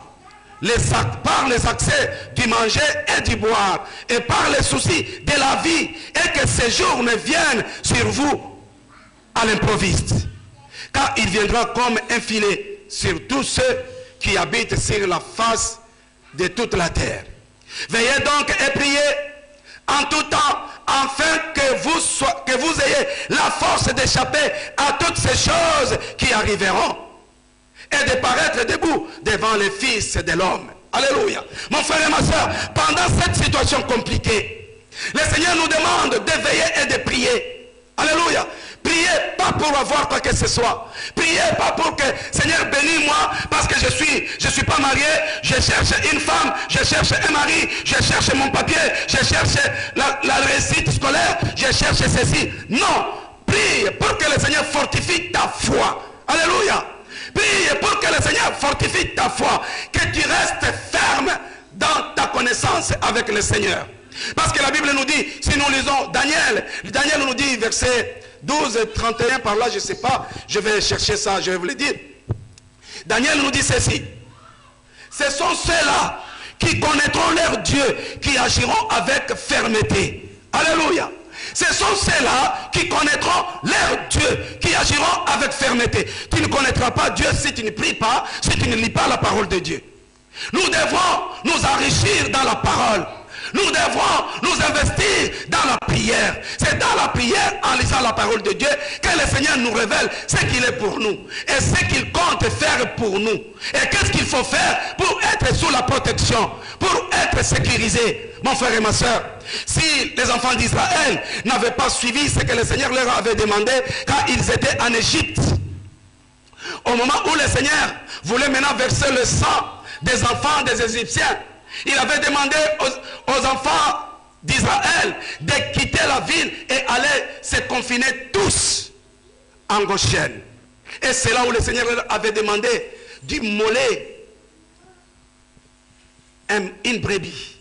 par les accès du manger et du boire et par les soucis de la vie, et que ces jours ne viennent sur vous à l'improviste, car il viendra comme un filet sur tous ceux qui habitent sur la face de toute la terre. Veillez donc et priez en tout temps, afin que vous ayez la force d'échapper à toutes ces choses qui arriveront et de paraître debout devant les fils de l'homme. Alléluia. Mon frère et ma soeur, pendant cette situation compliquée, le Seigneur nous demande de veiller et de prier. Alléluia. Priez pas pour avoir quoi que ce soit. Priez pas pour que, Seigneur, bénis-moi parce que je suis pas marié, je cherche une femme, je cherche un mari, je cherche mon papier, je cherche la réussite scolaire, je cherche ceci. Non. Prie pour que le Seigneur fortifie ta foi. Alléluia. Prie pour que le Seigneur fortifie ta foi, que tu restes ferme dans ta connaissance avec le Seigneur. Parce que la Bible nous dit, si nous lisons Daniel nous dit, verset 12, 31, par là, je ne sais pas, je vais chercher ça, je vais vous le dire. Daniel nous dit ceci: ce sont ceux-là qui connaîtront leur Dieu, qui agiront avec fermeté. Alléluia. Ce sont ceux-là qui connaîtront leur Dieu, qui agiront avec fermeté. Tu ne connaîtras pas Dieu si tu ne pries pas, si tu ne lis pas la parole de Dieu. Nous devons nous enrichir dans la parole. Nous devons nous investir dans la prière. C'est dans la prière, en lisant la parole de Dieu, que le Seigneur nous révèle ce qu'il est pour nous et ce qu'il compte faire pour nous. Et qu'est-ce qu'il faut faire pour être sous la protection, pour être sécurisé. Mon frère et ma soeur, si les enfants d'Israël n'avaient pas suivi ce que le Seigneur leur avait demandé quand ils étaient en Égypte, au moment où le Seigneur voulait maintenant verser le sang des enfants des Égyptiens, il avait demandé aux enfants d'Israël de quitter la ville et aller se confiner tous en Goshen. Et c'est là où le Seigneur leur avait demandé d'immoler une brebis.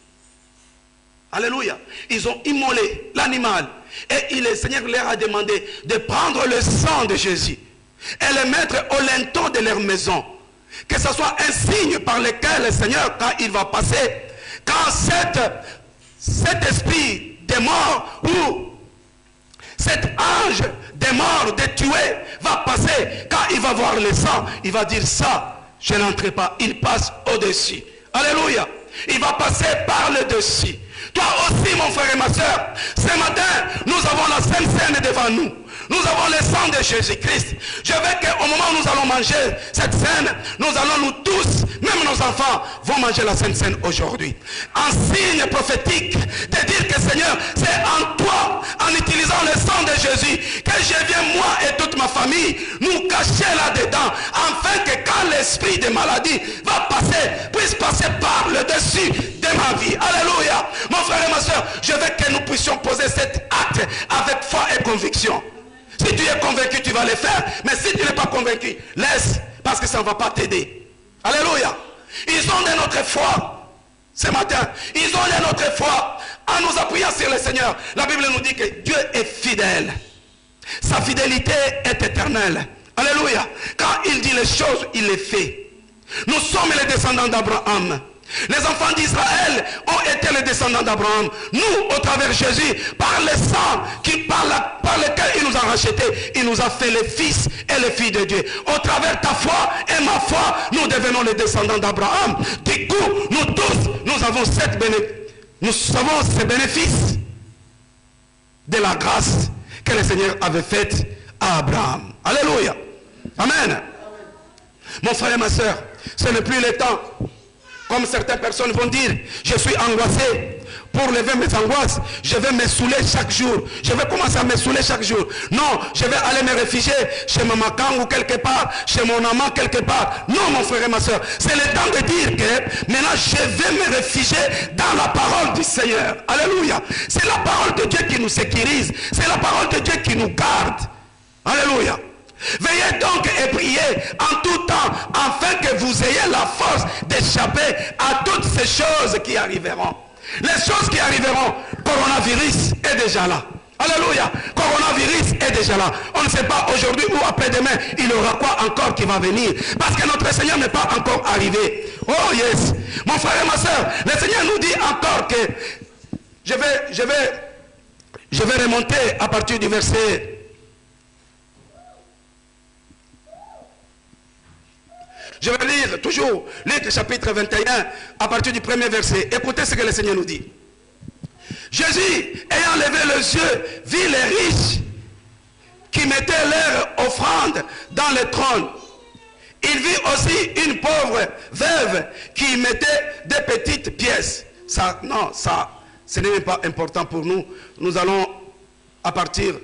Alléluia. Ils ont immolé l'animal. Et le Seigneur leur a demandé de prendre le sang de Jésus et le mettre au linteau de leur maison. Que ce soit un signe par lequel le Seigneur, quand il va passer, quand cet esprit des morts ou cet ange des morts, des tués, va passer, quand il va voir le sang, il va dire ça, je n'entrerai pas, il passe au-dessus. Alléluia. Il va passer par le dessus. Toi aussi, mon frère et ma soeur, ce matin, nous avons la Sainte Seine devant nous. Nous avons le sang de Jésus-Christ. Je veux qu'au moment où nous allons manger cette scène, nous allons nous tous, même nos enfants, vont manger la Sainte Seine aujourd'hui. En signe prophétique de dire que Seigneur, c'est en toi, en utilisant le sang de Jésus, que je viens moi et toute ma famille nous cacher là-dedans, afin que quand l'esprit de maladie va passer, puisse passer par le dessus de ma vie. Alléluia. Mon frère et ma soeur, je veux que nous puissions poser cet acte avec foi et conviction. Si tu es convaincu, tu vas le faire. Mais si tu n'es pas convaincu, laisse, parce que ça ne va pas t'aider. Alléluia. Ils ont de notre foi. Ce matin, ils ont de notre foi. En nous appuyant sur le Seigneur, la Bible nous dit que Dieu est fidèle. Sa fidélité est éternelle. Alléluia. Quand il dit les choses, il les fait. Nous sommes les descendants d'Abraham. Les enfants d'Israël ont été les descendants d'Abraham. Nous, au travers de Jésus, par le sang, par lequel il nous a rachetés, il nous a fait les fils et les filles de Dieu. Au travers ta foi et ma foi, nous devenons les descendants d'Abraham. Du coup, nous tous, nous avons ces bénéfices de la grâce que le Seigneur avait faite à Abraham. Alléluia. Amen. Mon frère et ma soeur, ce n'est plus le temps. Comme certaines personnes vont dire, je suis angoissé. Pour lever mes angoisses, je vais me saouler chaque jour. Je vais commencer à me saouler chaque jour. Non, je vais aller me réfugier chez Maman Kang ou quelque part, chez mon amant quelque part. Non, mon frère et ma soeur, c'est le temps de dire que maintenant je vais me réfugier dans la parole du Seigneur. Alléluia. C'est la parole de Dieu qui nous sécurise. C'est la parole de Dieu qui nous garde. Alléluia. Veillez donc et priez en tout temps, afin que vous ayez la force d'échapper à toutes ces choses qui arriveront. Les choses qui arriveront, coronavirus est déjà là. Alléluia. Coronavirus est déjà là. On ne sait pas aujourd'hui ou après-demain, il y aura quoi encore qui va venir. Parce que notre Seigneur n'est pas encore arrivé. Oh yes. Mon frère et ma soeur, le Seigneur nous dit encore que je vais remonter à partir du verset. Je vais lire toujours Luc chapitre 21 à partir du premier verset. Écoutez ce que le Seigneur nous dit. Jésus, ayant levé les yeux, vit les riches qui mettaient leur offrande dans le trône. Il vit aussi une pauvre veuve qui mettait des petites pièces. Ça, non, ça, ce n'est même pas important pour nous. Nous allons à partir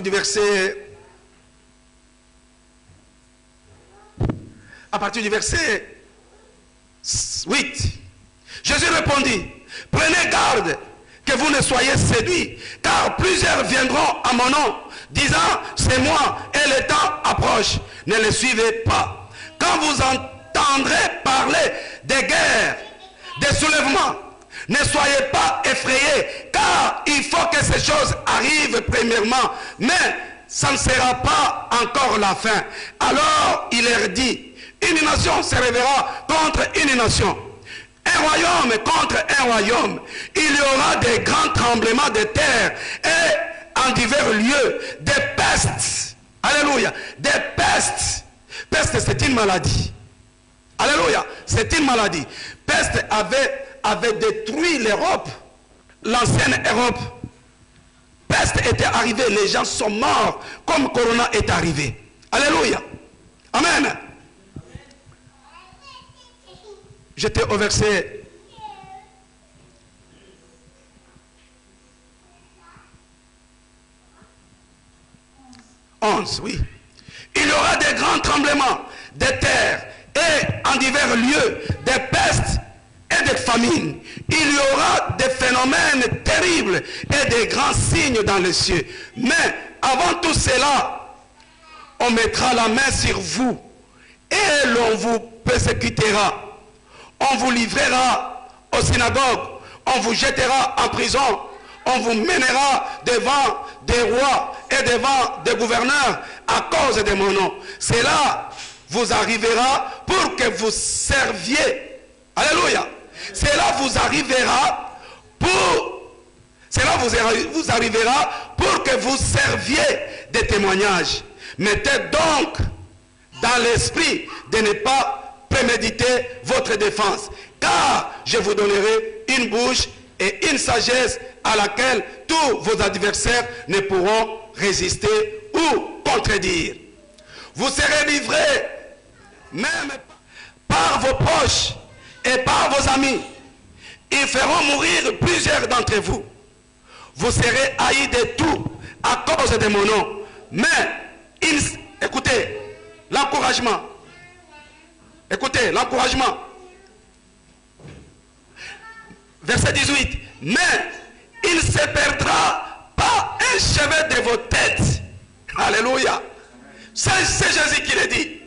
du verset... À partir du verset 8, Jésus répondit, prenez garde que vous ne soyez séduits, car plusieurs viendront à mon nom, disant, c'est moi, et le temps approche. Ne les suivez pas. Quand vous entendrez parler des guerres, des soulèvements, ne soyez pas effrayés, car il faut que ces choses arrivent premièrement, mais ça ne sera pas encore la fin. Alors il leur dit, une nation se révélera contre une nation, un royaume contre un royaume. Il y aura des grands tremblements de terre et en divers lieux des pestes. Alléluia. Des pestes. Peste, c'est une maladie. Alléluia. C'est une maladie. Peste avait détruit l'Europe, l'ancienne Europe. Peste était arrivée, les gens sont morts comme Corona est arrivé. Alléluia. Amen. J'étais au verset 11, oui. Il y aura des grands tremblements de terre et en divers lieux des pestes et des famines. Il y aura des phénomènes terribles et des grands signes dans les cieux. Mais avant tout cela, on mettra la main sur vous et l'on vous persécutera. On vous livrera aux synagogues, on vous jettera en prison, on vous mènera devant des rois et devant des gouverneurs à cause de mon nom. Cela vous arrivera pour que vous serviez. Alléluia. Cela vous arrivera pour que vous serviez des témoignages. Mettez donc dans l'esprit de ne pas préméditer votre défense, car je vous donnerai une bouche et une sagesse à laquelle tous vos adversaires ne pourront résister ou contredire. Vous serez livrés même par vos proches et par vos amis. Ils feront mourir plusieurs d'entre vous. Vous serez haïs de tout à cause de mon nom, mais Écoutez, l'encouragement. Écoutez, l'encouragement. Verset 18. Mais il ne se perdra pas un cheveu de vos têtes. Alléluia. C'est Jésus qui le dit.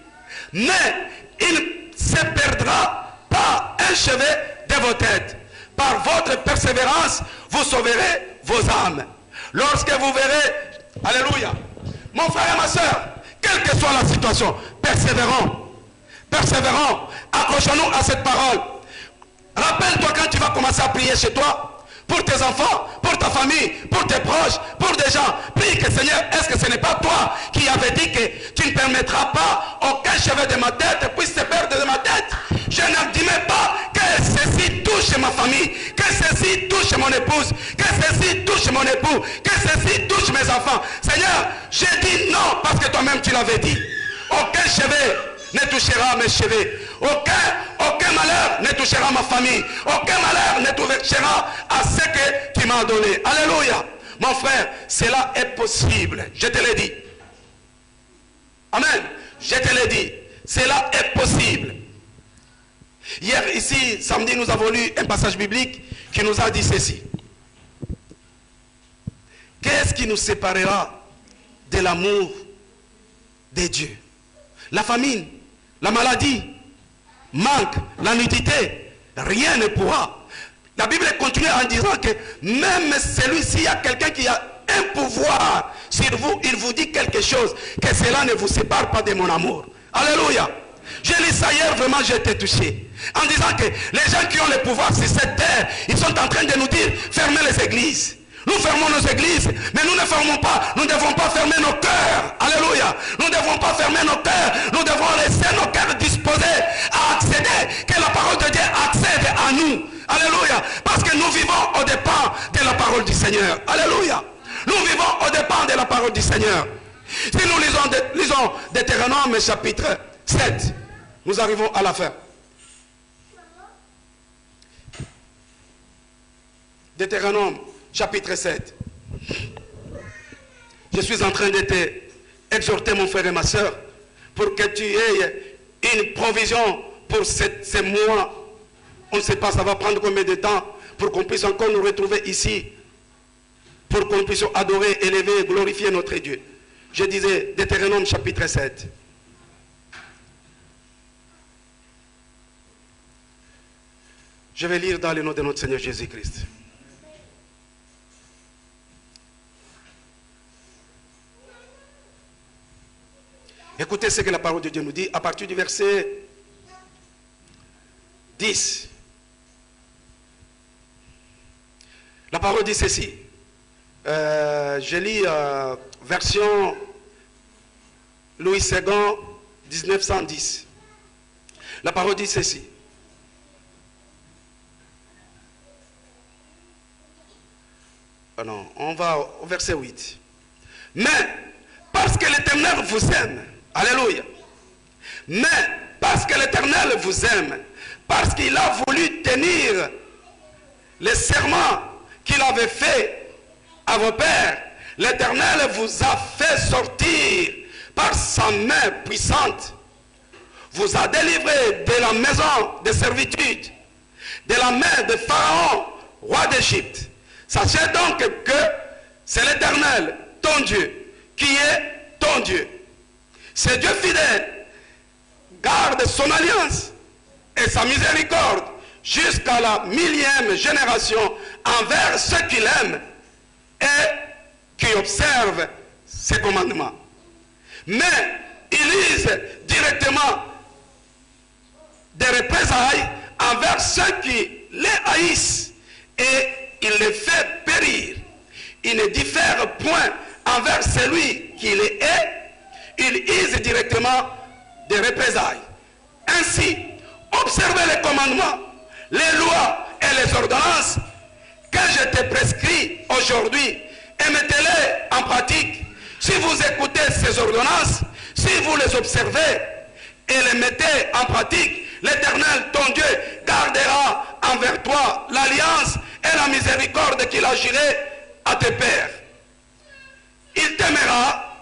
Mais il ne se perdra pas un cheveu de vos têtes. Par votre persévérance, vous sauverez vos âmes. Lorsque vous verrez, alléluia, mon frère et ma soeur, quelle que soit la situation, persévérons, persévérons, accrochons-nous à cette parole. Rappelle-toi quand tu vas commencer à prier chez toi, pour tes enfants, pour ta famille, pour tes proches, pour des gens. Prie que Seigneur, est-ce que ce n'est pas toi qui avais dit que tu ne permettras pas aucun cheveu de ma tête puisse se perdre de ma tête? Je n'admets pas que ceci touche ma famille, que ceci touche mon épouse, que ceci touche mon époux, que ceci touche mes enfants. Seigneur, j'ai dit non parce que toi-même tu l'avais dit. Aucun cheveu ne touchera mes cheveux. Aucun malheur ne touchera ma famille. Aucun malheur ne touchera à ce que tu m'as donné. Alléluia. Mon frère, cela est possible. Je te l'ai dit. Amen. Je te l'ai dit. Cela est possible. Hier, ici, samedi, nous avons lu un passage biblique qui nous a dit ceci. Qu'est-ce qui nous séparera de l'amour de Dieu? La famine, la maladie, manque, la nudité, rien ne pourra. La Bible continue en disant que même celui-ci, il y a quelqu'un qui a un pouvoir sur vous, il vous dit quelque chose, que cela ne vous sépare pas de mon amour. Alléluia. J'ai lu ça hier, vraiment j'ai été touché. En disant que les gens qui ont le pouvoir sur cette terre, ils sont en train de nous dire, fermez les églises. Nous fermons nos églises, mais nous ne fermons pas. Nous ne devons pas fermer nos cœurs. Alléluia. Nous ne devons pas fermer nos cœurs. Nous devons laisser nos cœurs disposés à accéder. Que la parole de Dieu accède à nous. Alléluia. Parce que nous vivons au dépens de la parole du Seigneur. Alléluia. Nous vivons au dépens de la parole du Seigneur. Si nous lisons Deutéronome chapitre 7, nous arrivons à la fin. Deutéronome chapitre 7. Je suis en train de te exhorter, mon frère et ma soeur, pour que tu aies une provision pour ces mois. On ne sait pas, ça va prendre combien de temps pour qu'on puisse encore nous retrouver ici, pour qu'on puisse adorer, élever, glorifier notre Dieu. Je disais, Deutéronome chapitre 7. Je vais lire dans le nom de notre Seigneur Jésus-Christ. Écoutez ce que la parole de Dieu nous dit à partir du verset 10. La parole dit ceci. Je lis version Louis II 1910. La parole dit ceci. Ah non, on va au verset 8. Mais parce que l'Éternel vous aime, alléluia. Mais parce que l'Éternel vous aime, parce qu'il a voulu tenir les serments qu'il avait fait à vos pères, l'Éternel vous a fait sortir par sa main puissante, vous a délivré de la maison de servitude, de la main de Pharaon, roi d'Égypte. Sachez donc que c'est l'Éternel, ton Dieu, qui est ton Dieu. C'est Dieu fidèle, garde son alliance et sa miséricorde jusqu'à la 1000e génération envers ceux qui l'aiment et qui observent ses commandements. Mais il use directement des représailles envers ceux qui les haïssent et il les fait périr. Il ne diffère point envers celui qui les hait. Il use directement des représailles. Ainsi, observez les commandements, les lois et les ordonnances que je te prescris aujourd'hui et mettez-les en pratique. Si vous écoutez ces ordonnances, si vous les observez et les mettez en pratique, l'Éternel, ton Dieu, gardera envers toi l'alliance et la miséricorde qu'il a juré à tes pères. Il t'aimera,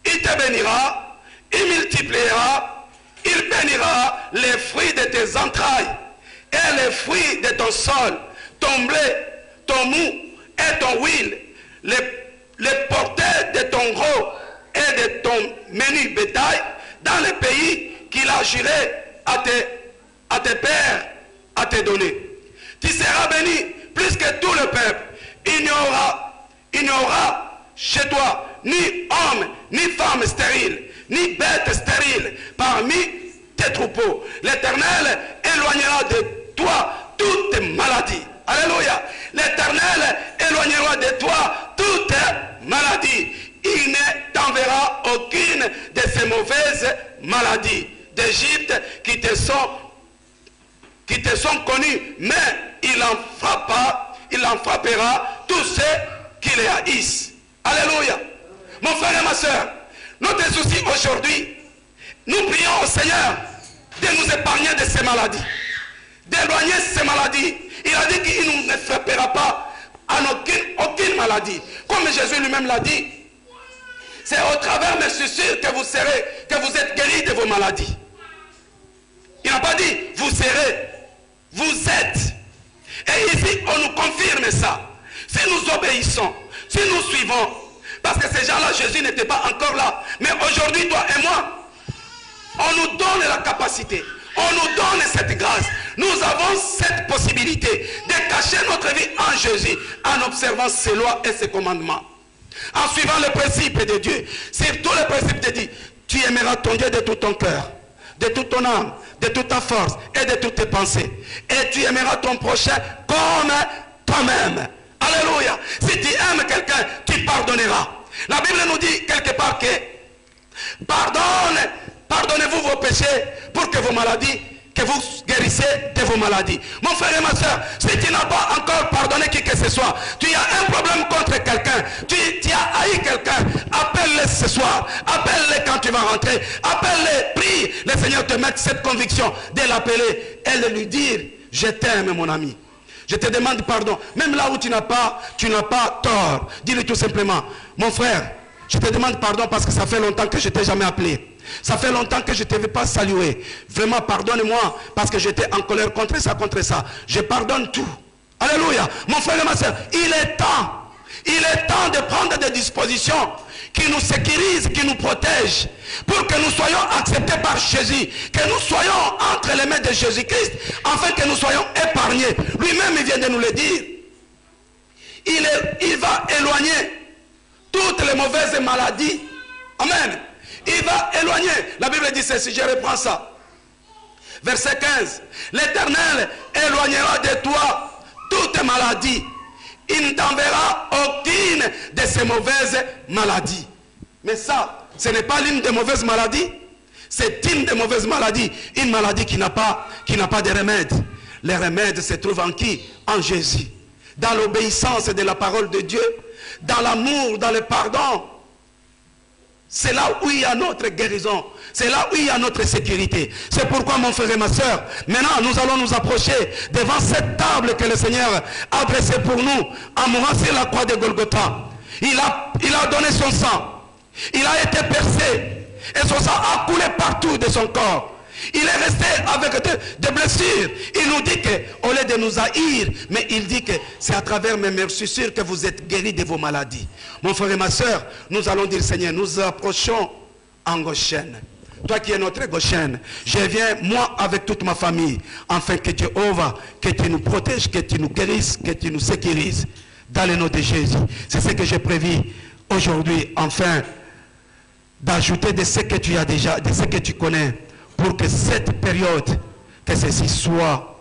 il te bénira, il multipliera, il bénira les fruits de tes entrailles et les fruits de ton sol, ton blé, ton mou et ton huile, les portées de ton gros et de ton menu bétail dans le pays qu'il a juré à tes pères à te donner. Tu seras béni plus que tout le peuple. Il n'y aura chez toi ni homme, ni femme stérile, ni bête stérile parmi tes troupeaux. L'Éternel éloignera de toi toutes maladies. Alléluia. L'Éternel éloignera de toi toutes maladies. Il ne t'enverra aucune de ces mauvaises maladies d'Égypte qui te sont connues, mais il en frappera tous ceux qui les haïssent. Alléluia. Mon frère et ma soeur, notre souci aujourd'hui, nous prions au Seigneur de nous épargner de ces maladies, d'éloigner ces maladies. Il a dit qu'il ne frappera pas en aucune maladie. Comme Jésus lui-même l'a dit, c'est au travers mes susurres que vous êtes guéris de vos maladies. Il n'a pas dit vous serez, vous êtes. Et ici, on nous confirme ça. Si nous obéissons, si nous suivons, parce que ces gens-là, Jésus n'était pas encore là. Mais aujourd'hui, toi et moi, on nous donne la capacité, on nous donne cette grâce. Nous avons cette possibilité de cacher notre vie en Jésus, en observant ses lois et ses commandements. En suivant le principe de Dieu. C'est tout le principe de Dieu. Tu aimeras ton Dieu de tout ton cœur, de toute ton âme, de toute ta force et de toutes tes pensées. Et tu aimeras ton prochain comme toi-même. Alléluia. Si tu aimes quelqu'un, tu pardonneras. La Bible nous dit quelque part que pardonnez-vous vos péchés pour que vos maladies, que vous guérissez de vos maladies. Mon frère et ma soeur, si tu n'as pas encore pardonné qui que ce soit, tu as un problème contre quelqu'un, tu as haï quelqu'un, appelle-le ce soir, appelle-le quand tu vas rentrer, appelle-le, prie, le Seigneur te mette cette conviction de l'appeler et de lui dire, je t'aime mon ami. Je te demande pardon. Même là où tu n'as pas tort. Dis-lui tout simplement, mon frère, je te demande pardon parce que ça fait longtemps que je ne t'ai jamais appelé. Ça fait longtemps que je ne t'avais pas salué. Vraiment, pardonne-moi parce que j'étais en colère contre ça. Je pardonne tout. Alléluia. Mon frère et ma soeur, il est temps de prendre des dispositions qui nous sécurisent, qui nous protègent, pour que nous soyons acceptés par Jésus, que nous soyons entre les mains de Jésus-Christ, afin que nous soyons épargnés. Lui-même, il vient de nous le dire. Il va éloigner toutes les mauvaises maladies. Amen. Il va éloigner. La Bible dit ceci, je reprends ça. Verset 15. L'Éternel éloignera de toi toutes maladies. Il ne t'enverra aucune de ces mauvaises maladies. Mais ça, ce n'est pas l'une des mauvaises maladies. C'est une des mauvaises maladies. Une maladie qui n'a pas de remède. Les remèdes se trouvent en qui? En Jésus. Dans l'obéissance de la parole de Dieu. Dans l'amour, dans le pardon. C'est là où il y a notre guérison. C'est là où il y a notre sécurité. C'est pourquoi mon frère et ma soeur, maintenant nous allons nous approcher devant cette table que le Seigneur a dressée pour nous en mourant sur la croix de Golgotha. Il a donné son sang. Il a été percé. Et son sang a coulé partout de son corps. Il est resté avec des blessures. Il nous dit qu'au lieu de nous haïr, mais il dit que c'est à travers mes morsures que vous êtes guéris de vos maladies. Mon frère et ma soeur, nous allons dire Seigneur, nous approchons en Goshen. Toi qui es notre Goshen, je viens moi avec toute ma famille, afin que Jéhovah, que tu nous protèges, que tu nous guérisses, que tu nous sécurises. Dans le nom de Jésus. C'est ce que j'ai prévu aujourd'hui, enfin, d'ajouter de ce que tu as déjà, de ce que tu connais, pour que cette période, que ceci soit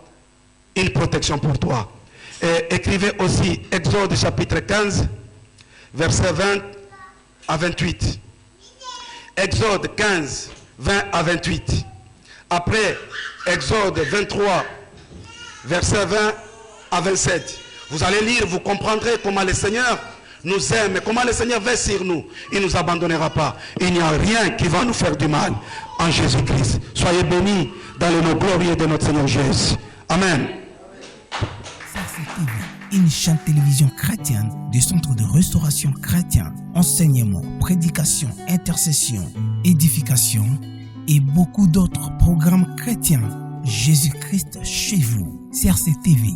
une protection pour toi. Et écrivez aussi Exode chapitre 15, versets 20 à 28. Exode 15, 20 à 28. Après Exode 23, versets 20 à 27. Vous allez lire, vous comprendrez comment le Seigneur nous aime, comment le Seigneur veut sur nous. Il ne nous abandonnera pas. Il n'y a rien qui va nous faire du mal en Jésus-Christ. Soyez bénis dans le nom glorieux de notre Seigneur Jésus. Amen. Ça, c'est une chaîne télévision chrétienne du Centre de restauration chrétienne. Enseignement, prédication, intercession, édification et beaucoup d'autres programmes chrétiens. Jésus-Christ chez vous. CRC TV,